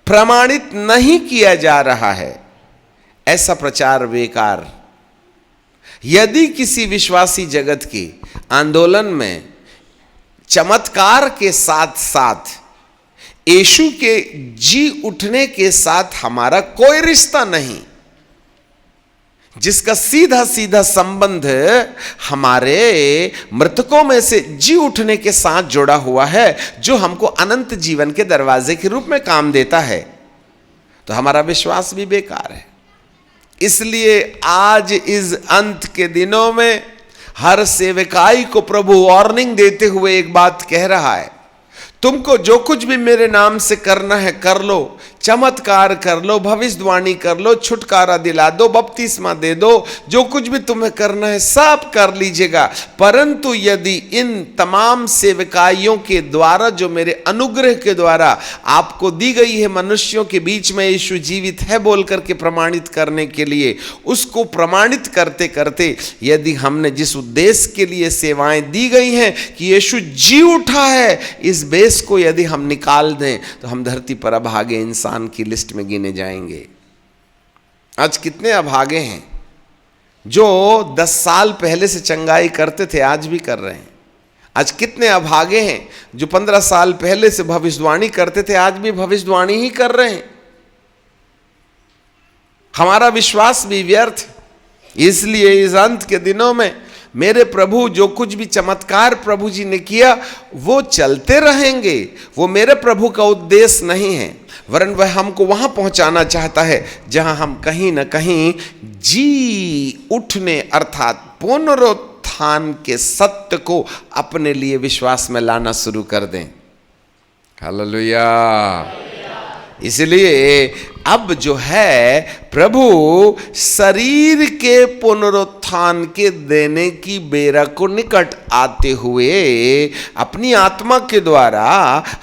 प्रमाणित नहीं किया जा रहा है, ऐसा प्रचार बेकार। यदि किसी विश्वासी जगत के आंदोलन में चमत्कार के साथ साथ यीशु के जी उठने के साथ हमारा कोई रिश्ता नहीं, जिसका सीधा सीधा संबंध हमारे मृतकों में से जी उठने के साथ जुड़ा हुआ है, जो हमको अनंत जीवन के दरवाजे के रूप में काम देता है, तो हमारा विश्वास भी बेकार है। इसलिए आज इस अंत के दिनों में हर सेवकाई को प्रभु वार्निंग देते हुए एक बात कह रहा है, तुमको जो कुछ भी मेरे नाम से करना है कर लो, चमत्कार कर लो, भविष्यवाणी कर लो, छुटकारा दिला दो, बपतिस्मा दे दो, जो कुछ भी तुम्हें करना है सब कर लीजिएगा। परंतु यदि इन तमाम सेवकाइयों के द्वारा, जो मेरे अनुग्रह के द्वारा आपको दी गई है, मनुष्यों के बीच में यीशु जीवित है बोल करके प्रमाणित करने के लिए, उसको प्रमाणित करते करते यदि हमने जिस उद्देश्य के लिए सेवाएं दी गई हैं कि यीशु जी उठा है, इस बेस को यदि हम निकाल दें तो हम धरती पर अभागे इंसान की लिस्ट में गिने जाएंगे। आज कितने अभागे हैं जो 10 साल पहले से चंगाई करते थे, आज भी कर रहे हैं। आज कितने अभागे हैं जो 15 साल पहले से भविष्यवाणी करते थे, आज भी भविष्यवाणी ही कर रहे हैं। हमारा विश्वास भी व्यर्थ। इसलिए इस अंत के दिनों में मेरे प्रभु जो कुछ भी चमत्कार प्रभु जी ने किया वो चलते रहेंगे। वो मेरे प्रभु का उद्देश्य नहीं है, वरन वह हमको वहां पहुंचाना चाहता है जहां हम कहीं ना कहीं जी उठने अर्थात पुनरुत्थान के सत्य को अपने लिए विश्वास में लाना शुरू कर दें। हालेलुया। इसलिए अब जो है प्रभु शरीर के पुनरुत्थान के देने की बेरा को निकट आते हुए अपनी आत्मा के द्वारा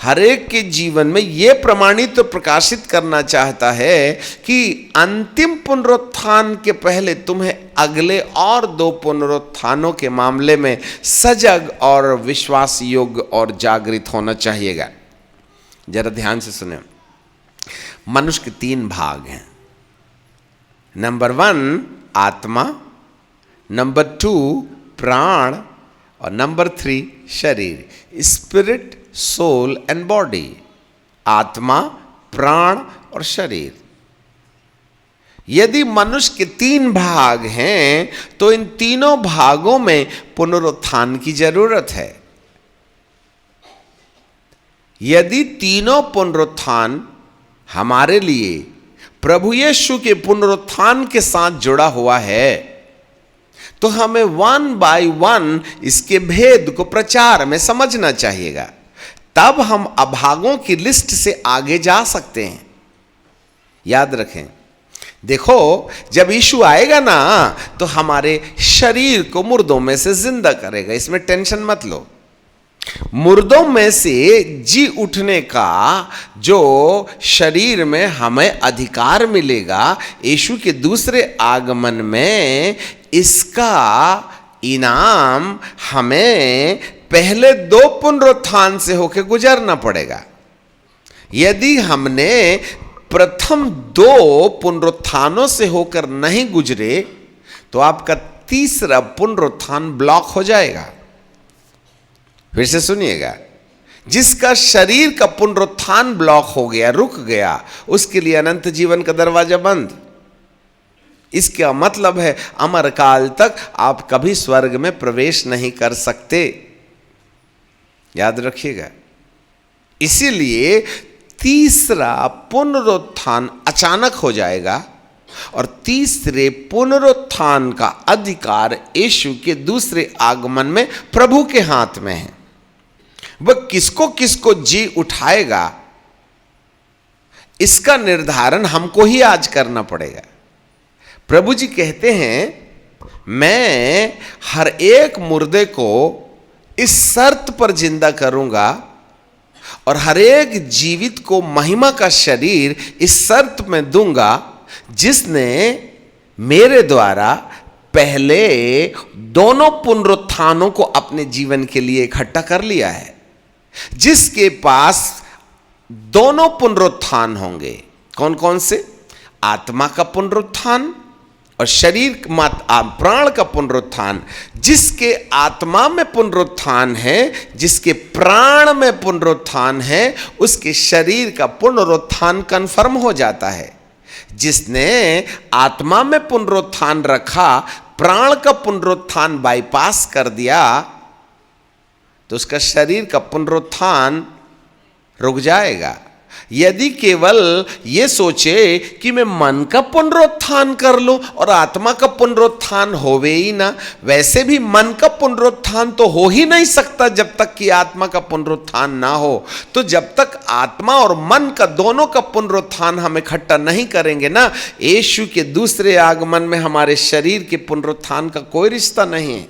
हरेक के जीवन में ये प्रमाणित तो प्रकाशित करना चाहता है कि अंतिम पुनरुत्थान के पहले तुम्हें अगले और 2 पुनरुत्थानों के मामले में सजग और विश्वास योग्य और जागृत होना चाहिएगा। जरा ध्यान से सुने। मनुष्य के 3 भाग हैं। नंबर 1 आत्मा, नंबर 2 प्राण और नंबर 3 शरीर। Spirit, soul and body. आत्मा, प्राण और शरीर। यदि मनुष्य के 3 भाग हैं तो इन तीनों भागों में पुनरुत्थान की जरूरत है। यदि तीनों पुनरुत्थान हमारे लिए प्रभु यीशु के पुनरुत्थान के साथ जुड़ा हुआ है तो हमें 1 बाय 1 इसके भेद को प्रचार में समझना चाहिएगा। तब हम अभागों की लिस्ट से आगे जा सकते हैं। याद रखें, देखो जब यीशु आएगा ना तो हमारे शरीर को मुर्दों में से जिंदा करेगा, इसमें टेंशन मत लो। मुर्दों में से जी उठने का जो शरीर में हमें अधिकार मिलेगा यीशु के दूसरे आगमन में, इसका इनाम हमें पहले 2 पुनरुत्थान से होकर गुजरना पड़ेगा। यदि हमने प्रथम 2 पुनरुत्थानों से होकर नहीं गुजरे तो आपका तीसरा पुनरुत्थान ब्लॉक हो जाएगा। फिर से सुनिएगा, जिसका शरीर का पुनरुत्थान ब्लॉक हो गया, रुक गया, उसके लिए अनंत जीवन का दरवाजा बंद। इसका मतलब है अमर काल तक आप कभी स्वर्ग में प्रवेश नहीं कर सकते। याद रखिएगा। इसीलिए तीसरा पुनरुत्थान अचानक हो जाएगा और तीसरे पुनरुत्थान का अधिकार यीशु के दूसरे आगमन में प्रभु के हाथ में है। वह किसको किसको जी उठाएगा इसका निर्धारण हमको ही आज करना पड़ेगा। प्रभु जी कहते हैं, मैं हर एक मुर्दे को इस शर्त पर जिंदा करूंगा और हर एक जीवित को महिमा का शरीर इस शर्त में दूंगा, जिसने मेरे द्वारा पहले दोनों पुनरुत्थानों को अपने जीवन के लिए इकट्ठा कर लिया है। जिसके पास दोनों पुनरुत्थान होंगे, कौन कौन से? आत्मा का पुनरुत्थान और शरीर प्राण का पुनरुत्थान। जिसके आत्मा में पुनरुत्थान है, जिसके प्राण में पुनरुत्थान है, उसके शरीर का पुनरुत्थान कंफर्म हो जाता है। जिसने आत्मा में पुनरुत्थान रखा, प्राण का पुनरुत्थान बाईपास कर दिया, तो उसका शरीर का पुनरुत्थान रुक जाएगा। यदि केवल ये सोचे कि मैं मन का पुनरुत्थान कर लूं और आत्मा का पुनरुत्थान होवे ही ना, वैसे भी मन का पुनरुत्थान तो हो ही नहीं सकता जब तक कि आत्मा का पुनरुत्थान ना हो। तो जब तक आत्मा और मन का दोनों का पुनरुत्थान हम इकट्ठा नहीं करेंगे ना, यीशु के दूसरे आगमन में हमारे शरीर के पुनरुत्थान का कोई रिश्ता नहीं है।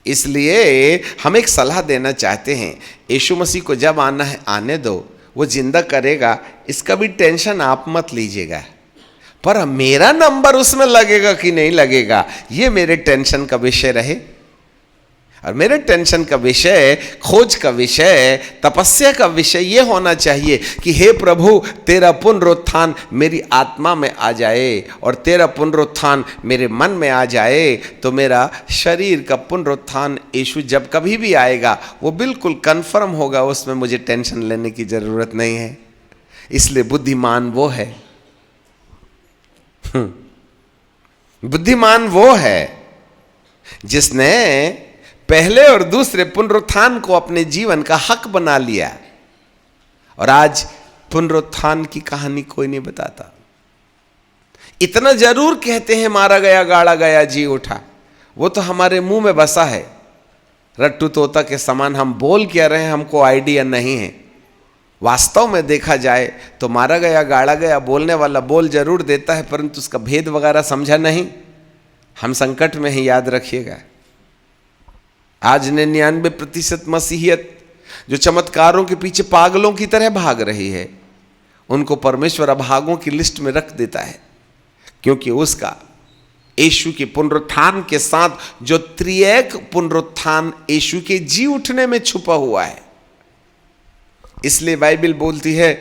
इसलिए हम एक सलाह देना चाहते हैं, यीशु मसीह को जब आना है आने दो, वो जिंदा करेगा, इसका भी टेंशन आप मत लीजिएगा। पर मेरा नंबर उसमें लगेगा कि नहीं लगेगा, ये मेरे टेंशन का विषय रहे। और मेरे टेंशन का विषय, खोज का विषय, तपस्या का विषय ये होना चाहिए कि हे प्रभु, तेरा पुनरुत्थान मेरी आत्मा में आ जाए और तेरा पुनरुत्थान मेरे मन में आ जाए, तो मेरा शरीर का पुनरुत्थान यीशु जब कभी भी आएगा वो बिल्कुल कंफर्म होगा, उसमें मुझे टेंशन लेने की जरूरत नहीं है। इसलिए बुद्धिमान वो है, बुद्धिमान वो है जिसने पहले और दूसरे पुनरुत्थान को अपने जीवन का हक बना लिया। और आज पुनरुत्थान की कहानी कोई नहीं बताता। इतना जरूर कहते हैं, मारा गया गाड़ा गया जी उठा, वो तो हमारे मुंह में बसा है। रट्टू तोता के समान हम बोल क्या रहे हैं, हमको आइडिया नहीं है। वास्तव में देखा जाए तो मारा गया गाड़ा गया बोलने वाला बोल जरूर देता है, परंतु उसका भेद वगैरह समझा नहीं। हम संकट में ही, याद रखिएगा। आज 99% मसीहियत जो चमत्कारों के पीछे पागलों की तरह भाग रही है, उनको परमेश्वर अभागों की लिस्ट में रख देता है, क्योंकि उसका यीशु के पुनरुत्थान के साथ जो त्रिएक पुनरुत्थान यीशु के जी उठने में छुपा हुआ है। इसलिए बाइबल बोलती है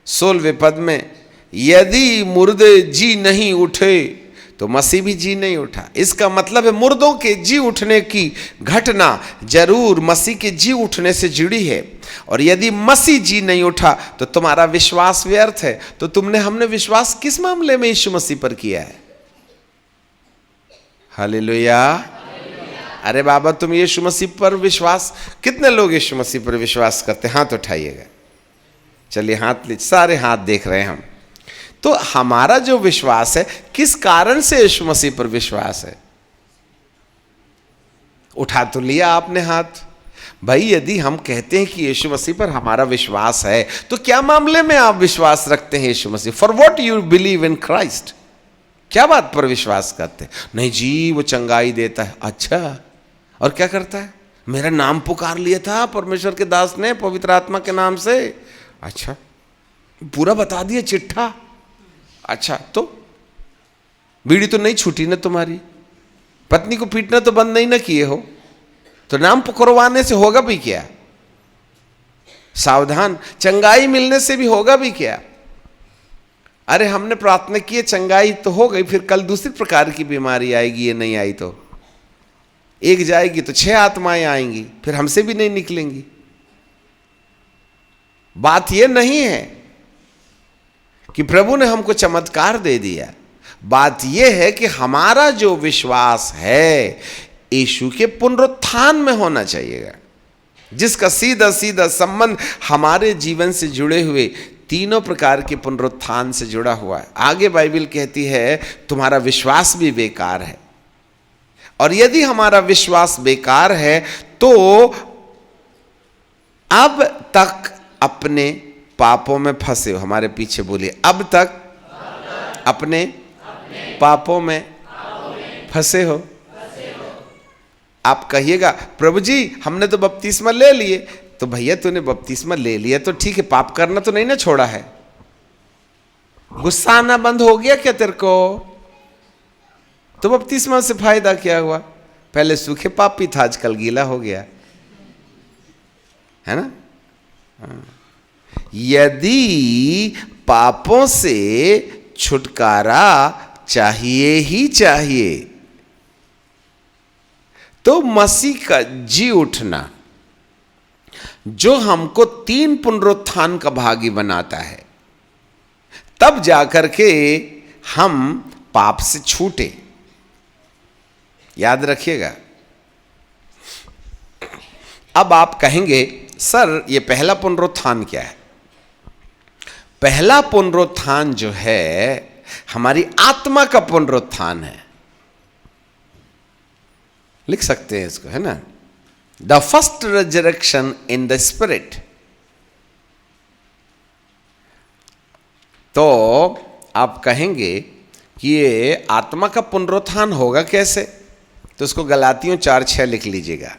16वें पद में, यदि मुर्दे जी नहीं उठे तो मसीह भी जी नहीं उठा। इसका मतलब है मुर्दों के जी उठने की घटना जरूर मसीह के जी उठने से जुड़ी है। और यदि मसीह जी नहीं उठा तो तुम्हारा विश्वास व्यर्थ है। तो हमने विश्वास किस मामले में यीशु मसीह पर किया है? हालेलुया। अरे बाबा, तुम यीशु मसीह पर विश्वास, कितने लोग यीशु मसीह पर विश्वास करते? हाथ उठाइएगा। चलिए हाथ लीजिए, सारे हाथ देख रहे हैं हम। तो हमारा जो विश्वास है, किस कारण से यीशु मसीह पर विश्वास है? उठा तो लिया आपने हाथ। भाई, यदि हम कहते हैं कि यीशु मसीह पर हमारा विश्वास है, तो क्या मामले में आप विश्वास रखते हैं यीशु मसीह? For what you believe in Christ? क्या बात पर विश्वास करते हैं? नहीं जी, वो चंगाई देता है। अच्छा, और क्या करता है? मेरा नाम पुकार लिया था परमेश्वर के दास ने पवित्र आत्मा के नाम से। अच्छा, पूरा बता दिया चिट्ठा। अच्छा, तो बीड़ी तो नहीं छूटी ना तुम्हारी, पत्नी को पीटना तो बंद नहीं ना किए हो, तो नाम पुकारवाने से होगा भी क्या? सावधान, चंगाई मिलने से भी होगा भी क्या? अरे हमने प्रार्थना की, चंगाई तो हो गई, फिर कल दूसरी प्रकार की बीमारी आएगी, ये नहीं आई तो एक जाएगी तो 6 आत्माएं आएंगी, फिर हमसे भी नहीं निकलेंगी। बात यह नहीं है कि प्रभु ने हमको चमत्कार दे दिया। बात यह है कि हमारा जो विश्वास है यीशु के पुनरुत्थान में होना चाहिएगा। जिसका सीधा सीधा संबंध हमारे जीवन से जुड़े हुए तीनों प्रकार के पुनरुत्थान से जुड़ा हुआ है। आगे बाइबल कहती है तुम्हारा विश्वास भी बेकार है, और यदि हमारा विश्वास बेकार है तो अब तक अपने पापों में फंसे हो। हमारे पीछे बोलिए, अब तक अपने पापों में फंसे हो। आप कहिएगा प्रभु जी हमने तो बपतिस्मा ले लिए। तो भैया तूने बपतिस्मा ले लिया तो ठीक है, पाप करना तो नहीं ना छोड़ा है? गुस्सा आना बंद हो गया क्या तेरे को? तो बपतिस्मा से फायदा क्या हुआ? पहले सूखे पापी था, आजकल गीला हो गया है ना। यदि पापों से छुटकारा चाहिए ही चाहिए तो मसीह का जी उठना, जो हमको 3 पुनरुत्थान का भागी बनाता है, तब जाकर के हम पाप से छूटे। याद रखिएगा। अब आप कहेंगे सर ये पहला पुनरुत्थान क्या है? पहला पुनरुत्थान जो है हमारी आत्मा का पुनरुत्थान है। लिख सकते हैं इसको, है ना। The first resurrection in the spirit. तो आप कहेंगे कि ये आत्मा का पुनरुत्थान होगा कैसे? तो उसको गलातियों 4:6 लिख लीजिएगा।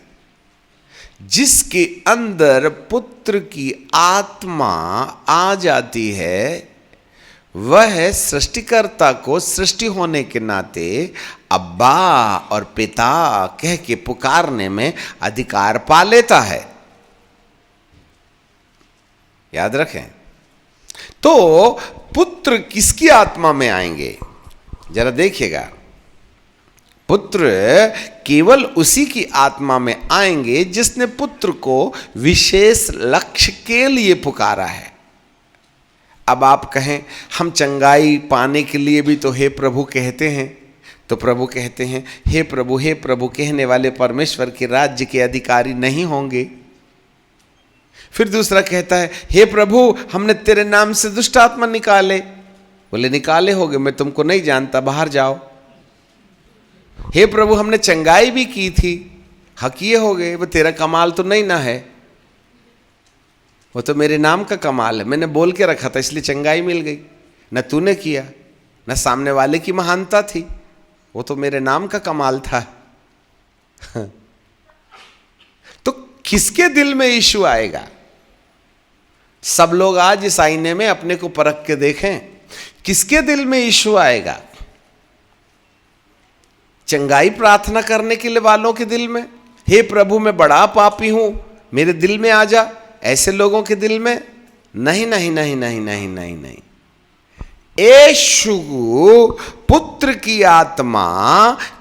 जिसके अंदर पुत्र की आत्मा आ जाती है वह सृष्टिकर्ता को सृष्टि होने के नाते अब्बा और पिता कह के पुकारने में अधिकार पा लेता है। याद रखें। तो पुत्र किसकी आत्मा में आएंगे? जरा देखिएगा। पुत्र केवल उसी की आत्मा में आएंगे जिसने पुत्र को विशेष लक्ष्य के लिए पुकारा है। अब आप कहें हम चंगाई पाने के लिए भी तो हे प्रभु कहते हैं, तो प्रभु कहते हैं हे प्रभु कहने वाले परमेश्वर के राज्य के अधिकारी नहीं होंगे। फिर दूसरा कहता है हे प्रभु हमने तेरे नाम से दुष्ट आत्मा निकाले। बोले निकाले होगे, मैं तुमको नहीं जानता, बाहर जाओ। हे प्रभु हमने चंगाई भी की थी, हकिए हो गए, वो तेरा कमाल तो नहीं ना है, वो तो मेरे नाम का कमाल है, मैंने बोल के रखा था इसलिए चंगाई मिल गई। न तूने किया न सामने वाले की महानता थी, वो तो मेरे नाम का कमाल था। तो किसके दिल में यीशु आएगा? सब लोग आज इस आईने में अपने को परख के देखें, किसके दिल में यीशु आएगा? चंगाई प्रार्थना करने के लिए वालों के दिल में, हे प्रभु मैं बड़ा पापी हूं मेरे दिल में आ जा, ऐसे लोगों के दिल में? नहीं नहीं नहीं नहीं नहीं नहीं नहीं। यीशु पुत्र की आत्मा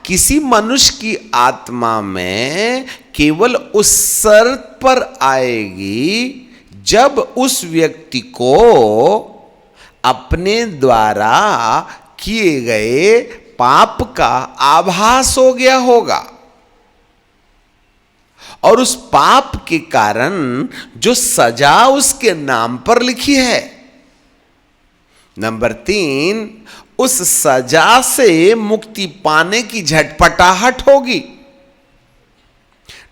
किसी मनुष्य की आत्मा में केवल उस शर्त पर आएगी जब उस व्यक्ति को अपने द्वारा किए गए पाप का आभास हो गया होगा, और उस पाप के कारण जो सजा उसके नाम पर लिखी है। नंबर 3, उस सजा से मुक्ति पाने की झटपटाहट होगी।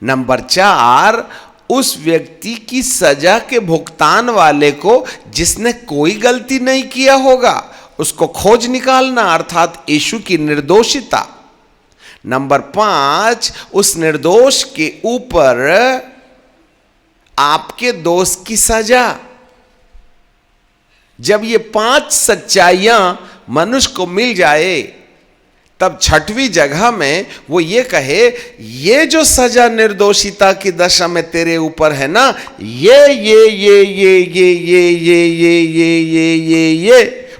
नंबर 4, उस व्यक्ति की सजा के भुगतान वाले को जिसने कोई गलती नहीं किया होगा उसको खोज निकालना, अर्थात यीशु की निर्दोषिता। नंबर 5, उस निर्दोष के ऊपर आपके दोष की सजा। जब ये 5 सच्चाइयां मनुष्य को मिल जाए तब 6वीं जगह में वो ये कहे ये जो सजा निर्दोषिता की दशा में तेरे ऊपर है ना, ये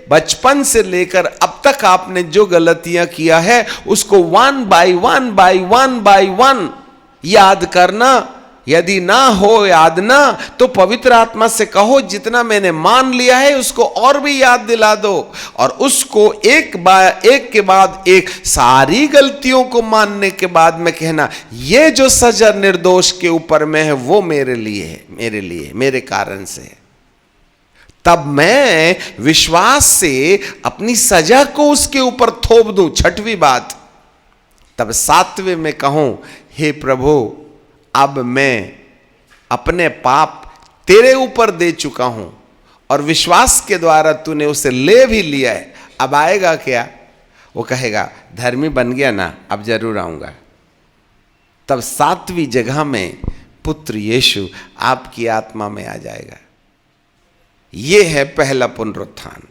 बचपन से लेकर अब तक आपने जो गलतियां किया है उसको 1 by 1 याद करना, यदि ना हो याद ना, तो पवित्र आत्मा से कहो जितना मैंने मान लिया है उसको और भी याद दिला दो, और उसको एक के बाद एक सारी गलतियों को मानने के बाद में कहना, ये जो सजा निर्दोष के ऊपर में है वो मेरे लिए है, मेरे कारण से है। तब मैं विश्वास से अपनी सजा को उसके ऊपर थोप दूं। छठवीं बात, तब सातवें में कहूं, हे प्रभु, अब मैं अपने पाप तेरे ऊपर दे चुका हूं और विश्वास के द्वारा तूने उसे ले भी लिया है। अब आएगा क्या? वो कहेगा, धर्मी बन गया ना, अब जरूर आऊंगा। तब सातवीं जगह में पुत्र यीशु आपकी आत्मा में आ जाएगा। यह है पहला पुनरुत्थान।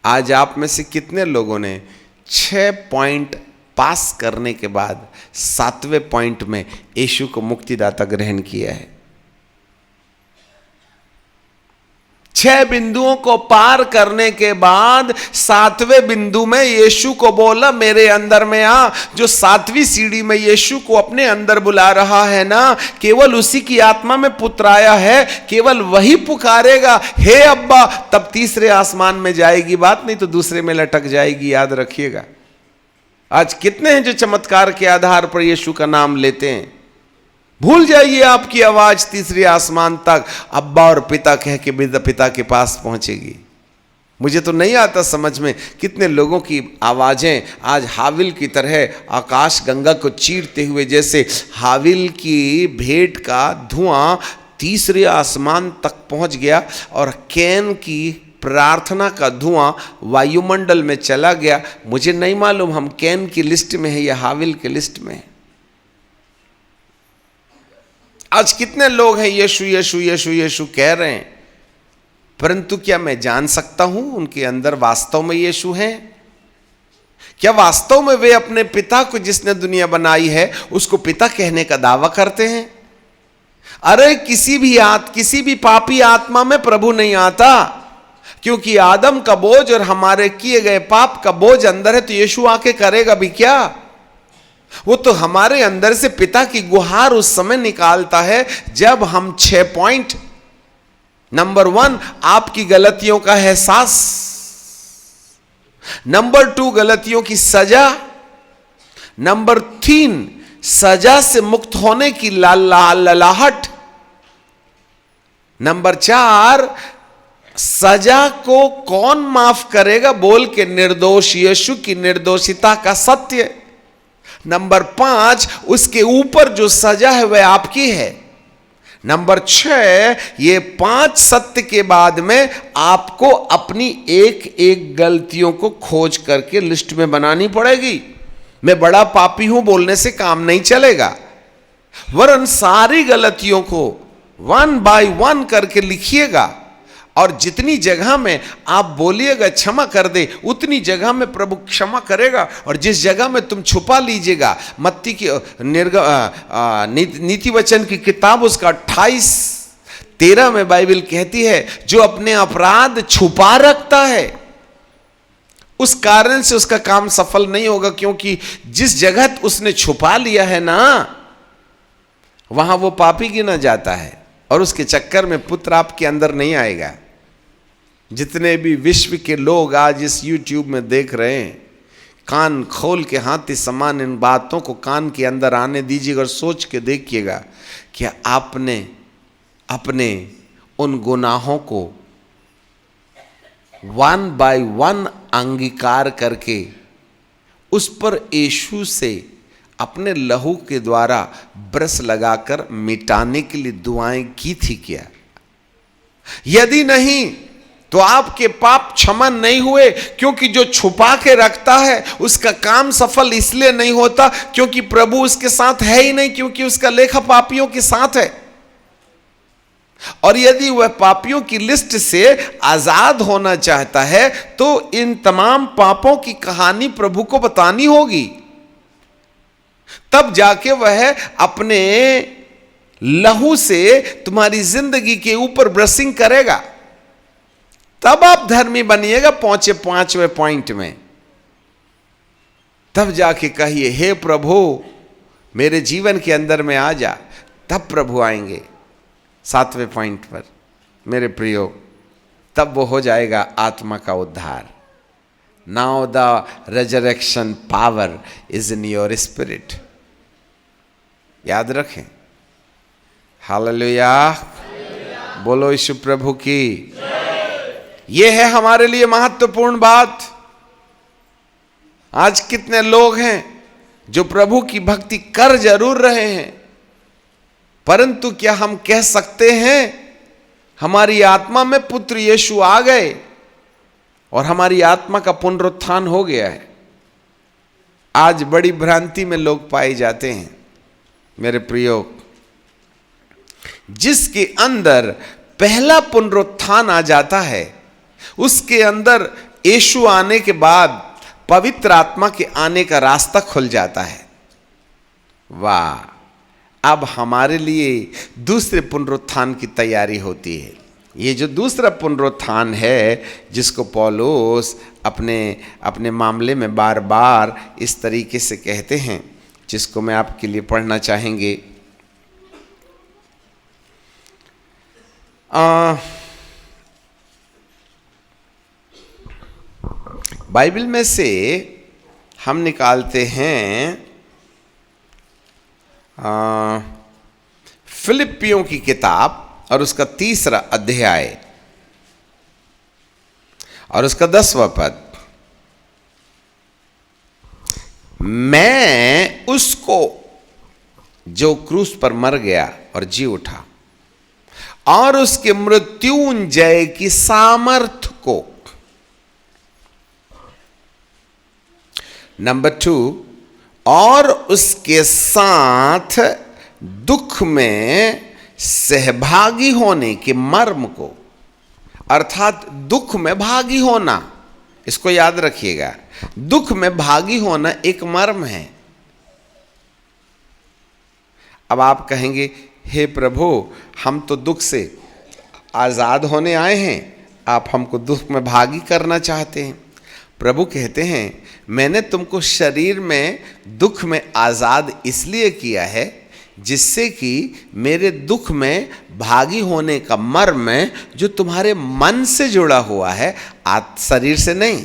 आज आप में से कितने लोगों ने 6 पॉइंट पास करने के बाद 7वें पॉइंट में यीशु को मुक्तिदाता ग्रहण किया है? 6 बिंदुओं को पार करने के बाद 7वें बिंदु में यीशु को बोला, मेरे अंदर में आ। जो 7वीं सीढ़ी में यीशु को अपने अंदर बुला रहा है ना, केवल उसी की आत्मा में पुत्र आया है, केवल वही पुकारेगा, हे अब्बा, तब तीसरे आसमान में जाएगी बात, नहीं तो दूसरे में लटक जाएगी। याद रखिएगा। आज कितने हैं जो चमत्कार के आधार पर यीशु का नाम लेते हैं? भूल जाइए आपकी आवाज तीसरे आसमान तक अब्बा और पिता कह के पिता के पास पहुंचेगी। मुझे तो नहीं आता समझ में, कितने लोगों की आवाजें आज हाविल की तरह आकाश गंगा को चीरते हुए, जैसे हाविल की भेंट का धुआं तीसरे आसमान तक पहुंच गया और कैन की प्रार्थना का धुआं वायुमंडल में चला गया। मुझे नहीं मालूम हम कैन की लिस्ट में है या हाविल की लिस्ट में है। आज कितने लोग हैं यीशु यीशु यीशु यीशु कह रहे हैं, परंतु क्या मैं जान सकता हूं उनके अंदर वास्तव में यीशु है? क्या वास्तव में वे अपने पिता को, जिसने दुनिया बनाई है, उसको पिता कहने का दावा करते हैं? अरे किसी भी पापी आत्मा में प्रभु नहीं आता, क्योंकि आदम का बोझ और हमारे किए गए पाप का बोझ अंदर है, तो यीशु आके करेगा भी क्या? वो तो हमारे अंदर से पिता की गुहार उस समय निकालता है जब हम 6 पॉइंट, नंबर 1 आपकी गलतियों का एहसास, नंबर 2 गलतियों की सजा, नंबर 3 सजा से मुक्त होने की ललाहट, नंबर 4 सजा को कौन माफ करेगा बोल के निर्दोष यीशु की निर्दोषिता का सत्य, नंबर 5 उसके ऊपर जो सजा है वह आपकी है, नंबर 6 ये 5 सत्य के बाद में आपको अपनी एक एक गलतियों को खोज करके लिस्ट में बनानी पड़ेगी। मैं बड़ा पापी हूं बोलने से काम नहीं चलेगा, वरन सारी गलतियों को 1 बाय 1 करके लिखिएगा, और जितनी जगह में आप बोलिएगा क्षमा कर दे, उतनी जगह में प्रभु क्षमा करेगा। और जिस जगह में तुम छुपा लीजिएगा, मत्ती की नीति वचन की किताब उसका 28:13 में बाइबल कहती है, जो अपने अपराध छुपा रखता है उस कारण से उसका काम सफल नहीं होगा, क्योंकि जिस जगह उसने छुपा लिया है ना, वहां वो पापी गिना जाता है और उसके चक्कर में पुत्र आपके अंदर नहीं आएगा। जितने भी विश्व के लोग आज इस YouTube में देख रहे हैं, कान खोल के हाथी समान इन बातों को कान के अंदर आने दीजिएगा और सोच के देखिएगा कि आपने अपने उन गुनाहों को 1 बाय 1 अंगीकार करके उस पर यीशु से अपने लहू के द्वारा ब्रश लगाकर मिटाने के लिए दुआएं की थी क्या? यदि नहीं तो आपके पाप क्षमा नहीं हुए, क्योंकि जो छुपा के रखता है उसका काम सफल इसलिए नहीं होता क्योंकि प्रभु उसके साथ है ही नहीं, क्योंकि उसका लेखा पापियों के साथ है। और यदि वह पापियों की लिस्ट से आजाद होना चाहता है तो इन तमाम पापों की कहानी प्रभु को बतानी होगी, तब जाके वह अपने लहू से तुम्हारी जिंदगी के ऊपर ब्रशिंग करेगा, तब आप धर्मी बनिएगा। पहुंचे 5वें पॉइंट में, तब जाके कहिए, हे प्रभु मेरे जीवन के अंदर में आ जा, तब प्रभु आएंगे 7वें पॉइंट पर मेरे प्रियो, तब वो हो जाएगा आत्मा का उद्धार। Now the resurrection power is in your spirit. याद रखें। हालेलुया, बोलो यीशु प्रभु की। ये है हमारे लिए महत्वपूर्ण बात। आज कितने लोग हैं जो प्रभु की भक्ति कर जरूर रहे हैं, परंतु क्या हम कह सकते हैं हमारी आत्मा में पुत्र यीशु आ गए और हमारी आत्मा का पुनरुत्थान हो गया है? आज बड़ी भ्रांति में लोग पाए जाते हैं मेरे प्रियो। जिसके अंदर पहला पुनरुत्थान आ जाता है, उसके अंदर यीशु आने के बाद पवित्र आत्मा के आने का रास्ता खुल जाता है। वाह, अब हमारे लिए दूसरे पुनरुत्थान की तैयारी होती है। ये जो दूसरा पुनरुत्थान है, जिसको पौलुस अपने मामले में बार बार इस तरीके से कहते हैं, जिसको मैं आपके लिए पढ़ना चाहेंगे। बाइबल में से हम निकालते हैं फिलिप्पियों की किताब और उसका 3रा अध्याय और उसका 10वां पद। मैं उसको जो क्रूस पर मर गया और जी उठा और उसके मृत्युंजय की सामर्थ को, नंबर 2, और उसके साथ दुख में सहभागी होने के मर्म को, अर्थात दुख में भागी होना। इसको याद रखिएगा, दुख में भागी होना एक मर्म है। अब आप कहेंगे, हे प्रभु, हम तो दुख से आजाद होने आए हैं, आप हमको दुख में भागी करना चाहते हैं। प्रभु कहते हैं, मैंने तुमको शरीर में दुख में आजाद इसलिए किया है जिससे कि मेरे दुख में भागी होने का मर्म है जो तुम्हारे मन से जुड़ा हुआ है, शरीर से नहीं।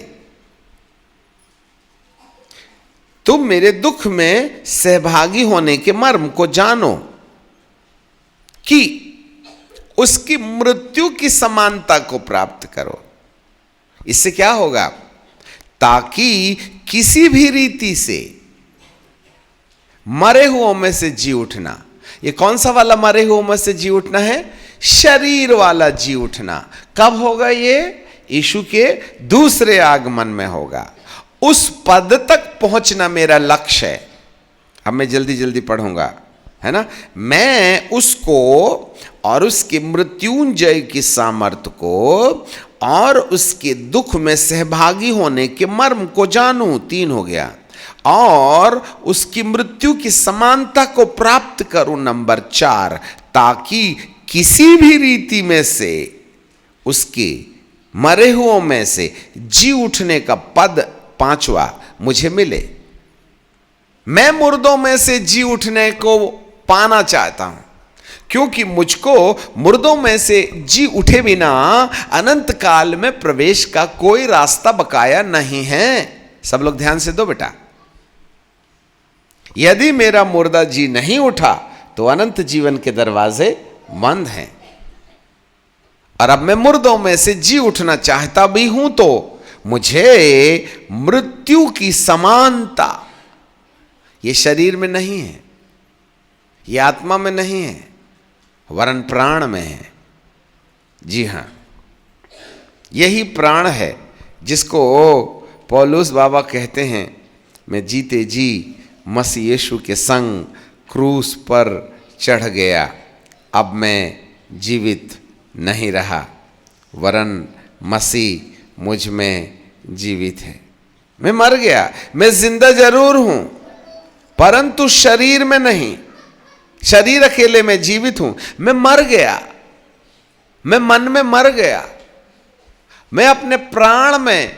तुम मेरे दुख में सहभागी होने के मर्म को जानो कि उसकी मृत्यु की समानता को प्राप्त करो। इससे क्या होगा? ताकि किसी भी रीति से मरे हुओं में से जी उठना। ये कौन सा वाला मरे हुओं में से जी उठना है? शरीर वाला जी उठना। कब होगा ये? यीशु के दूसरे आगमन में होगा। उस पद तक पहुंचना मेरा लक्ष्य है। अब मैं जल्दी जल्दी पढ़ूंगा, है ना। मैं उसको और उसके मृत्युंजय की सामर्थ को और उसके दुख में सहभागी होने के मर्म को जानूं, 3 हो गया, और उसकी मृत्यु की समानता को प्राप्त करूं, नंबर 4, ताकि किसी भी रीति में से उसके मरे हुओं में से जी उठने का पद 5वां मुझे मिले। मैं मुर्दों में से जी उठने को पाना चाहता हूं, क्योंकि मुझको मुर्दों में से जी उठे बिना अनंत काल में प्रवेश का कोई रास्ता बकाया नहीं है। सब लोग ध्यान से दो बेटा। यदि मेरा मुर्दा जी नहीं उठा तो अनंत जीवन के दरवाजे बंद हैं। और अब मैं मुर्दों में से जी उठना चाहता भी हूं तो मुझे मृत्यु की समानता, ये शरीर में नहीं है, ये आत्मा में नहीं है, वरन प्राण में है। जी हाँ, यही प्राण है जिसको पौलुस बाबा कहते हैं, मैं जीते जी मसीह यीशु के संग क्रूस पर चढ़ गया। अब मैं जीवित नहीं रहा, वरन मसीह मुझ में जीवित है। मैं मर गया, मैं जिंदा जरूर हूं, परंतु शरीर में नहीं। शरीर अकेले में जीवित हूं, मैं मर गया, मैं मन में मर गया, मैं अपने प्राण में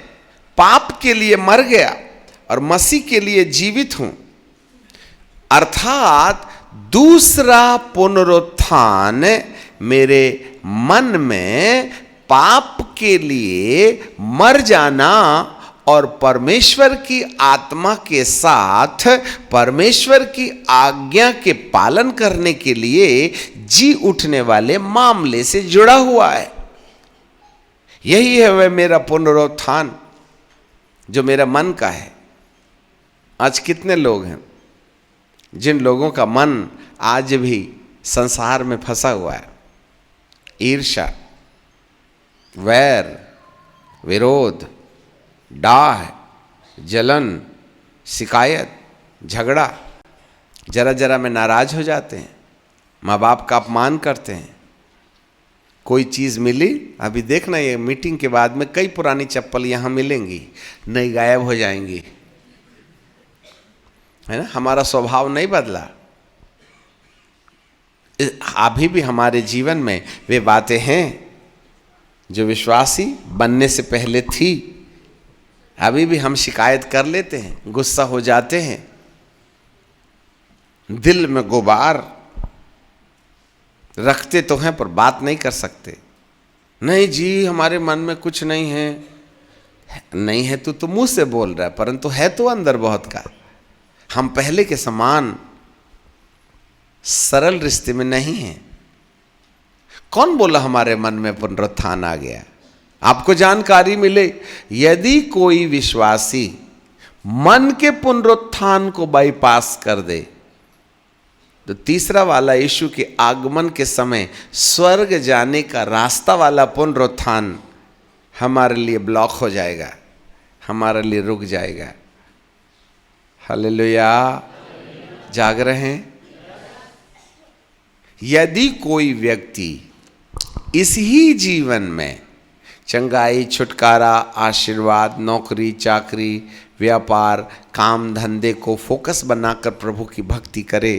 पाप के लिए मर गया और मसीह के लिए जीवित हूं। अर्थात दूसरा पुनरुत्थान मेरे मन में पाप के लिए मर जाना और परमेश्वर की आत्मा के साथ परमेश्वर की आज्ञा के पालन करने के लिए जी उठने वाले मामले से जुड़ा हुआ है। यही है वह मेरा पुनरुत्थान जो मेरा मन का है। आज कितने लोग हैं जिन लोगों का मन आज भी संसार में फंसा हुआ है, ईर्ष्या, वैर, विरोध, डाह, जलन, शिकायत, झगड़ा, जरा जरा में नाराज हो जाते हैं, माँ बाप का अपमान करते हैं। कोई चीज़ मिली, अभी देखना ये मीटिंग के बाद में कई पुरानी चप्पल यहाँ मिलेंगी, नई गायब हो जाएंगी, है ना। हमारा स्वभाव नहीं बदला। अभी भी हमारे जीवन में वे बातें हैं जो विश्वासी बनने से पहले थी। अभी भी हम शिकायत कर लेते हैं, गुस्सा हो जाते हैं, दिल में गुबार रखते तो हैं पर बात नहीं कर सकते। नहीं जी, हमारे मन में कुछ नहीं है। नहीं है तो मुंह से बोल रहा है, परंतु है तो अंदर बहुत का। हम पहले के समान सरल रिश्ते में नहीं हैं। कौन बोला हमारे मन में पुनरुत्थान आ गया? आपको जानकारी मिले, यदि कोई विश्वासी मन के पुनरुत्थान को बाईपास कर दे तो तीसरा वाला यीशु के आगमन के समय स्वर्ग जाने का रास्ता वाला पुनरुत्थान हमारे लिए ब्लॉक हो जाएगा, हमारे लिए रुक जाएगा। हालेलुया। जाग रहे हैं? यदि कोई व्यक्ति इस ही जीवन में चंगाई, छुटकारा, आशीर्वाद, नौकरी, चाकरी, व्यापार, काम धंधे को फोकस बनाकर प्रभु की भक्ति करे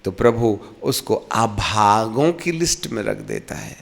तो प्रभु उसको अभागों की लिस्ट में रख देता है।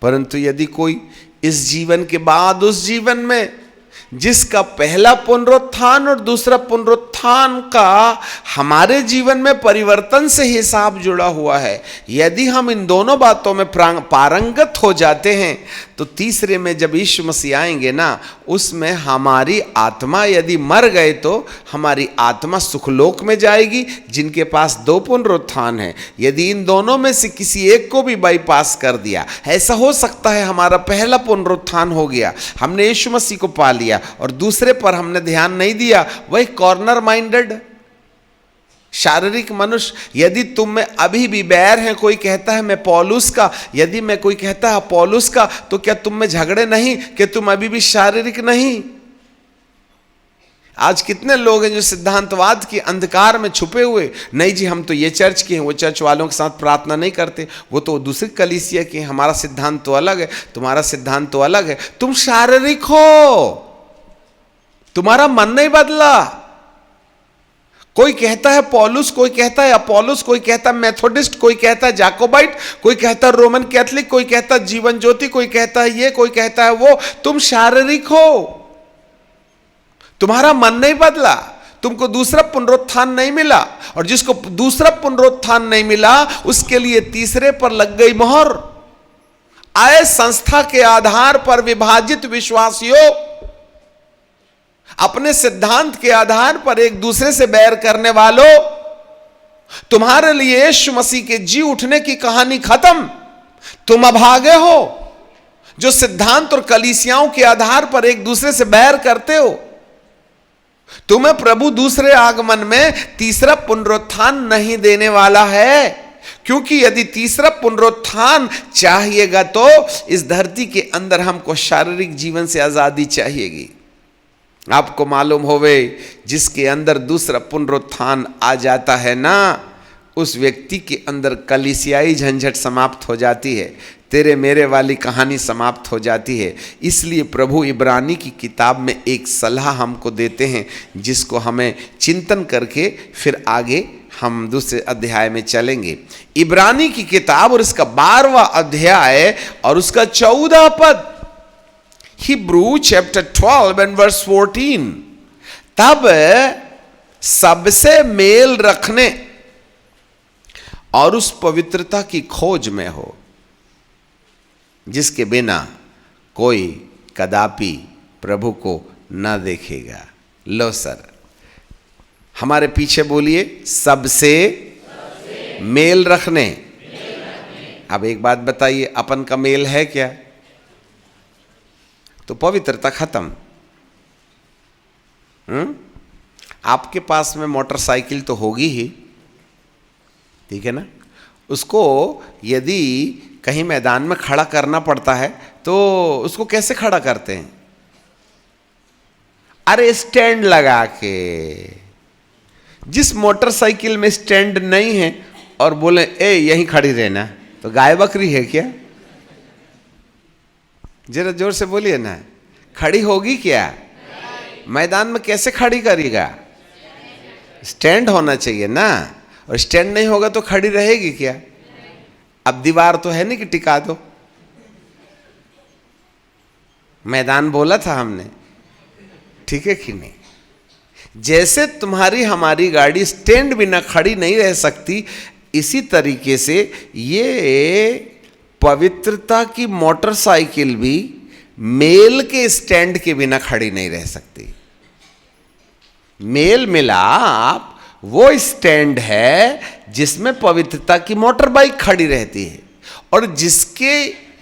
परंतु यदि कोई इस जीवन के बाद उस जीवन में जिसका पहला पुनरुत्थान और दूसरा पुनरुत्थान का हमारे जीवन में परिवर्तन से हिसाब जुड़ा हुआ है, यदि हम इन दोनों बातों में पारंगत हो जाते हैं तो तीसरे में जब यीशु मसीह आएंगे ना, उसमें हमारी आत्मा, यदि मर गए तो हमारी आत्मा सुखलोक में जाएगी जिनके पास दो पुनरुत्थान है। यदि इन दोनों में से किसी एक को भी बाईपास कर दिया, ऐसा हो सकता है हमारा पहला पुनरुत्थान हो गया, हमने यीशु मसीह को पा लिया और दूसरे पर हमने ध्यान नहीं दिया, वही कॉर्नर माइंडेड शारीरिक मनुष्य। यदि तुम में अभी भी बैर है, कोई कहता है मैं पौलुस का, यदि मैं कोई कहता है पौलुस का, तो क्या तुम में झगड़े नहीं कि तुम अभी भी शारीरिक नहीं? आज कितने लोग हैं जो सिद्धांतवाद के अंधकार में छुपे हुए, नहीं जी हम तो ये चर्च के हैं, वो चर्च वालों के साथ प्रार्थना नहीं करते, वो तो दूसरी कलीसिया के हैं, हमारा सिद्धांत तो अलग है, तुम्हारा सिद्धांत तो अलग है। तुम शारीरिक हो, तुम्हारा मन नहीं बदला। कोई कहता है पौलुस, कोई कहता है अपोलोस, कोई कहता है मेथोडिस्ट, कोई कहता है जाकोबाइट, कोई कहता है रोमन कैथलिक, कोई कहता है जीवन ज्योति, कोई कहता है ये, कोई कहता है वो। तुम शारीरिक हो, तुम्हारा मन नहीं बदला, तुमको दूसरा पुनरुत्थान नहीं मिला, और जिसको दूसरा पुनरुत्थान नहीं मिला उसके लिए तीसरे पर लग गई मोहर। आए संस्था के आधार पर विभाजित विश्वासियों, अपने सिद्धांत के आधार पर एक दूसरे से बैर करने वालों, तुम्हारे लिए यीशु मसीह के जी उठने की कहानी खत्म। तुम अभागे हो जो सिद्धांत और कलीसियाओं के आधार पर एक दूसरे से बैर करते हो। तुम्हें प्रभु दूसरे आगमन में तीसरा पुनरुत्थान नहीं देने वाला है, क्योंकि यदि तीसरा पुनरुत्थान चाहिएगा तो इस धरती के अंदर हमको शारीरिक जीवन से आजादी चाहिएगी। आपको मालूम होवे, जिसके अंदर दूसरा पुनरुत्थान आ जाता है ना, उस व्यक्ति के अंदर कलीसियाई झंझट समाप्त हो जाती है, तेरे मेरे वाली कहानी समाप्त हो जाती है। इसलिए प्रभु इब्रानी की किताब में एक सलाह हमको देते हैं, जिसको हमें चिंतन करके फिर आगे हम दूसरे अध्याय में चलेंगे। इब्रानी की किताब और इसका 12वां अध्याय और उसका 14 पद, हिब्रू चैप्टर 12 एंड वर्स 14। तब सबसे मेल रखने और उस पवित्रता की खोज में हो जिसके बिना कोई कदापि प्रभु को न देखेगा। लो सर, हमारे पीछे बोलिए, सबसे मेल रखने। अब एक बात बताइए, अपन का मेल है क्या? तो पवित्रता खत्म। आपके पास में मोटरसाइकिल तो होगी ही, ठीक है ना? उसको यदि कहीं मैदान में खड़ा करना पड़ता है तो उसको कैसे खड़ा करते हैं? अरे स्टैंड लगा के। जिस मोटरसाइकिल में स्टैंड नहीं है और बोले ए यहीं खड़ी रहना, तो गाय बकरी है क्या? जरा जोर से बोलिए ना, खड़ी होगी क्या? मैदान में कैसे खड़ी करेगा? स्टैंड होना चाहिए ना, और स्टैंड नहीं होगा तो खड़ी रहेगी क्या? अब दीवार तो है नहीं कि टिका दो। मैदान बोला था हमने, ठीक है कि नहीं? जैसे तुम्हारी हमारी गाड़ी स्टैंड बिना खड़ी नहीं रह सकती, इसी तरीके से ये पवित्रता की मोटरसाइकिल भी मेल के स्टैंड के बिना खड़ी नहीं रह सकती। मेल मिलाप वो स्टैंड है जिसमें पवित्रता की मोटर बाइक खड़ी रहती है, और जिसके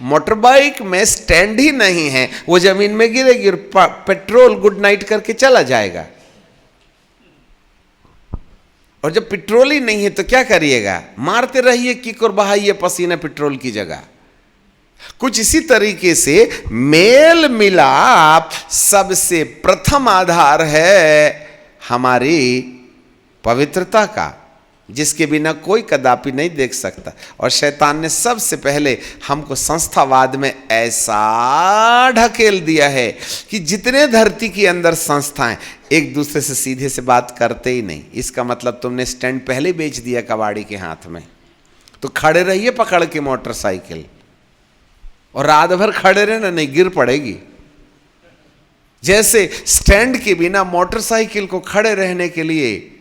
मोटर बाइक में स्टैंड ही नहीं है वो जमीन में गिरेगी और पेट्रोल गुड नाइट करके चला जाएगा। और जब पेट्रोल ही नहीं है तो क्या करिएगा? मारते रहिए, किक और बहाइए पसीना पेट्रोल की जगह। कुछ इसी तरीके से मेल मिलाप सबसे प्रथम आधार है हमारी पवित्रता का, जिसके बिना कोई कदापि नहीं देख सकता। और शैतान ने सबसे पहले हमको संस्थावाद में ऐसा ढकेल दिया है कि जितने धरती के अंदर संस्थाएं एक दूसरे से सीधे से बात करते ही नहीं। इसका मतलब तुमने स्टैंड पहले बेच दिया कबाड़ी के हाथ में, तो खड़े रहिए पकड़ के मोटरसाइकिल, और रात भर खड़े रहना, नहीं गिर पड़ेगी। जैसे स्टैंड के बिना मोटरसाइकिल को खड़े रहने के लिए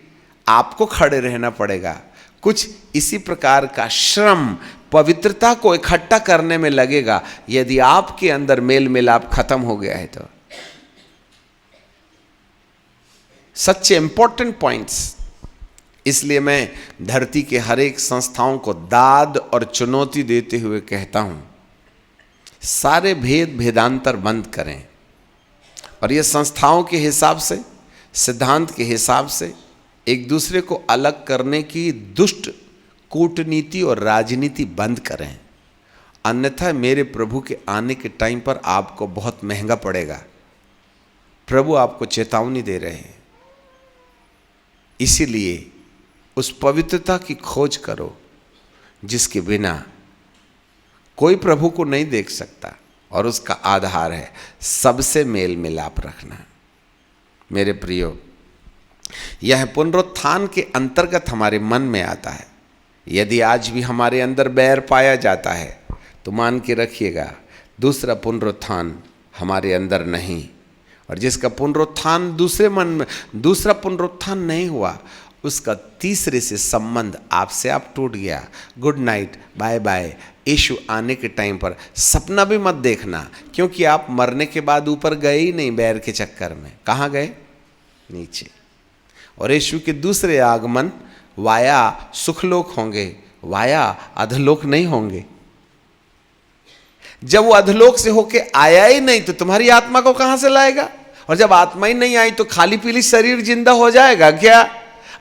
आपको खड़े रहना पड़ेगा, कुछ इसी प्रकार का श्रम पवित्रता को इकट्ठा करने में लगेगा। यदि आपके अंदर मेल मिलाप खत्म हो गया है तो सच्चे इंपॉर्टेंट पॉइंट्स। इसलिए मैं धरती के हर एक संस्थाओं को दाद और चुनौती देते हुए कहता हूं, सारे भेद भेदांतर बंद करें, और ये संस्थाओं के हिसाब से, सिद्धांत के हिसाब से एक दूसरे को अलग करने की दुष्ट कूटनीति और राजनीति बंद करें। अन्यथा मेरे प्रभु के आने के टाइम पर आपको बहुत महंगा पड़ेगा। प्रभु आपको चेतावनी दे रहे हैं। इसीलिए उस पवित्रता की खोज करो जिसके बिना कोई प्रभु को नहीं देख सकता, और उसका आधार है सबसे मेल मिलाप रखना। मेरे प्रियो, यह पुनरुत्थान के अंतर्गत हमारे मन में आता है। यदि आज भी हमारे अंदर बैर पाया जाता है तो मान के रखिएगा दूसरा पुनरुत्थान हमारे अंदर नहीं। और जिसका पुनरुत्थान दूसरा पुनरुत्थान नहीं हुआ, उसका तीसरे से संबंध आपसे आप टूट गया। Good night, bye bye. यीशु आने के टाइम पर सपना भी मत देखना, क्योंकि आप मरने के बाद ऊपर गए ही नहीं बैर के चक्कर में। कहाँ गए? नीचे। और यीशु के दूसरे आगमन वाया सुखलोक होंगे, वाया अधलोक नहीं होंगे। जब वो अधलोक से होके आया ही नहीं तो तुम्हारी आत्मा को कहां से लाएगा? और जब आत्मा ही नहीं आई तो खाली पीली शरीर जिंदा हो जाएगा क्या?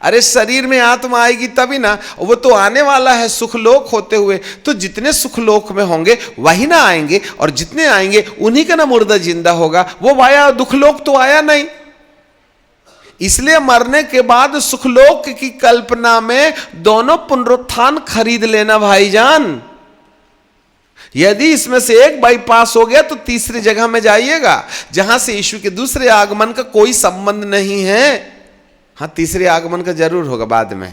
अरे शरीर में आत्मा आएगी तभी ना। वो तो आने वाला है सुखलोक होते हुए, तो जितने सुखलोक में होंगे वही ना आएंगे, और जितने आएंगे उन्हीं का ना मुर्दा जिंदा होगा। वो वाया दुखलोक तो आया नहीं। इसलिए मरने के बाद सुखलोक की कल्पना में दोनों पुनरुत्थान खरीद लेना भाईजान। यदि इसमें से एक बाईपास हो गया तो तीसरी जगह में जाइएगा जहां से यीशु के दूसरे आगमन का कोई संबंध नहीं है। हाँ, तीसरे आगमन का जरूर होगा बाद में,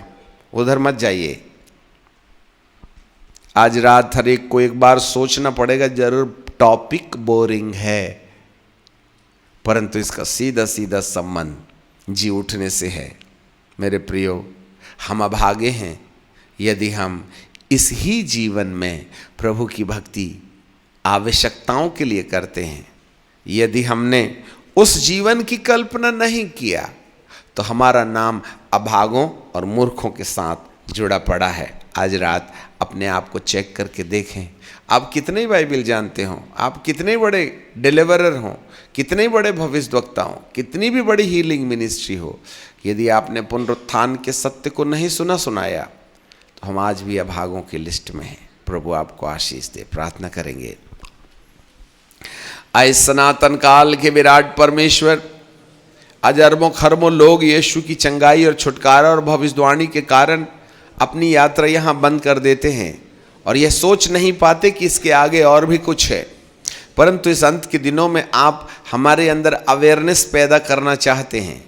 उधर मत जाइए। आज रात हर एक को एक बार सोचना पड़ेगा, जरूर टॉपिक बोरिंग है, परंतु इसका सीधा सीधा संबंध जी उठने से है। मेरे प्रियो, हम अभागे हैं, यदि हम इस ही जीवन में प्रभु की भक्ति आवश्यकताओं के लिए करते हैं, यदि हमने उस जीवन की कल्पना नहीं किया, तो हमारा नाम अभागों और मूर्खों के साथ जुड़ा पड़ा है। आज रात अपने आप को चेक करके देखें, आप कितने बाइबल जानते हो, आप कितने बड़े डिलीवरर हो, कितने बड़े भविष्यवक्ता हो, कितनी भी बड़ी हीलिंग मिनिस्ट्री हो, यदि आपने पुनरुत्थान के सत्य को नहीं सुनाया, तो हम आज भी अभागों की लिस्ट में हैं। प्रभु आपको आशीष दे। प्रार्थना करेंगे। आए सनातन काल के विराट परमेश्वर, आज अरबों खरबों लोग यीशु की चंगाई और छुटकारा और भविष्यवाणी के कारण अपनी यात्रा यहाँ बंद कर देते हैं और यह सोच नहीं पाते कि इसके आगे और भी कुछ है। परंतु इस अंत के दिनों में आप हमारे अंदर अवेयरनेस पैदा करना चाहते हैं।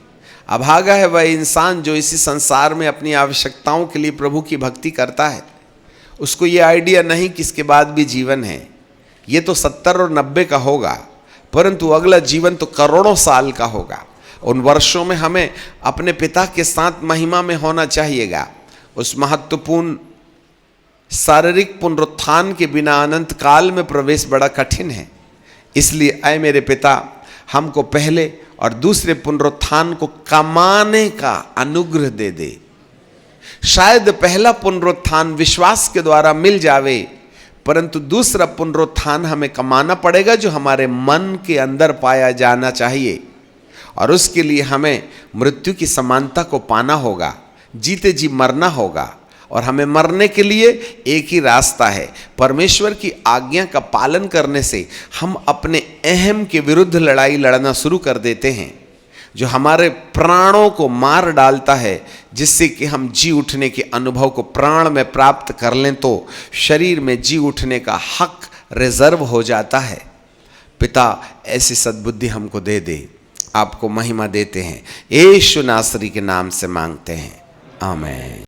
अभागा है वह इंसान जो इसी संसार में अपनी आवश्यकताओं के लिए प्रभु की भक्ति करता है। उसको ये आइडिया नहीं कि इसके बाद भी जीवन है। ये तो 70 और 90 का होगा, परंतु अगला जीवन तो करोड़ों साल का होगा। उन वर्षों में हमें अपने पिता के साथ महिमा में होना चाहिएगा। उस महत्वपूर्ण शारीरिक पुनरुत्थान के बिना अनंत काल में प्रवेश बड़ा कठिन है। इसलिए ऐ मेरे पिता, हमको पहले और दूसरे पुनरुत्थान को कमाने का अनुग्रह दे दे। शायद पहला पुनरुत्थान विश्वास के द्वारा मिल जावे, परंतु दूसरा पुनरुत्थान हमें कमाना पड़ेगा, जो हमारे मन के अंदर पाया जाना चाहिए। और उसके लिए हमें मृत्यु की समानता को पाना होगा, जीते जी मरना होगा। और हमें मरने के लिए एक ही रास्ता है, परमेश्वर की आज्ञा का पालन करने से हम अपने अहम के विरुद्ध लड़ाई लड़ना शुरू कर देते हैं, जो हमारे प्राणों को मार डालता है, जिससे कि हम जी उठने के अनुभव को प्राण में प्राप्त कर लें तो शरीर में जी उठने का हक रिजर्व हो जाता है। पिता, ऐसी सद्बुद्धि हमको दे दे। आपको महिमा देते हैं, यीशु नासरी के नाम से मांगते हैं, आमीन।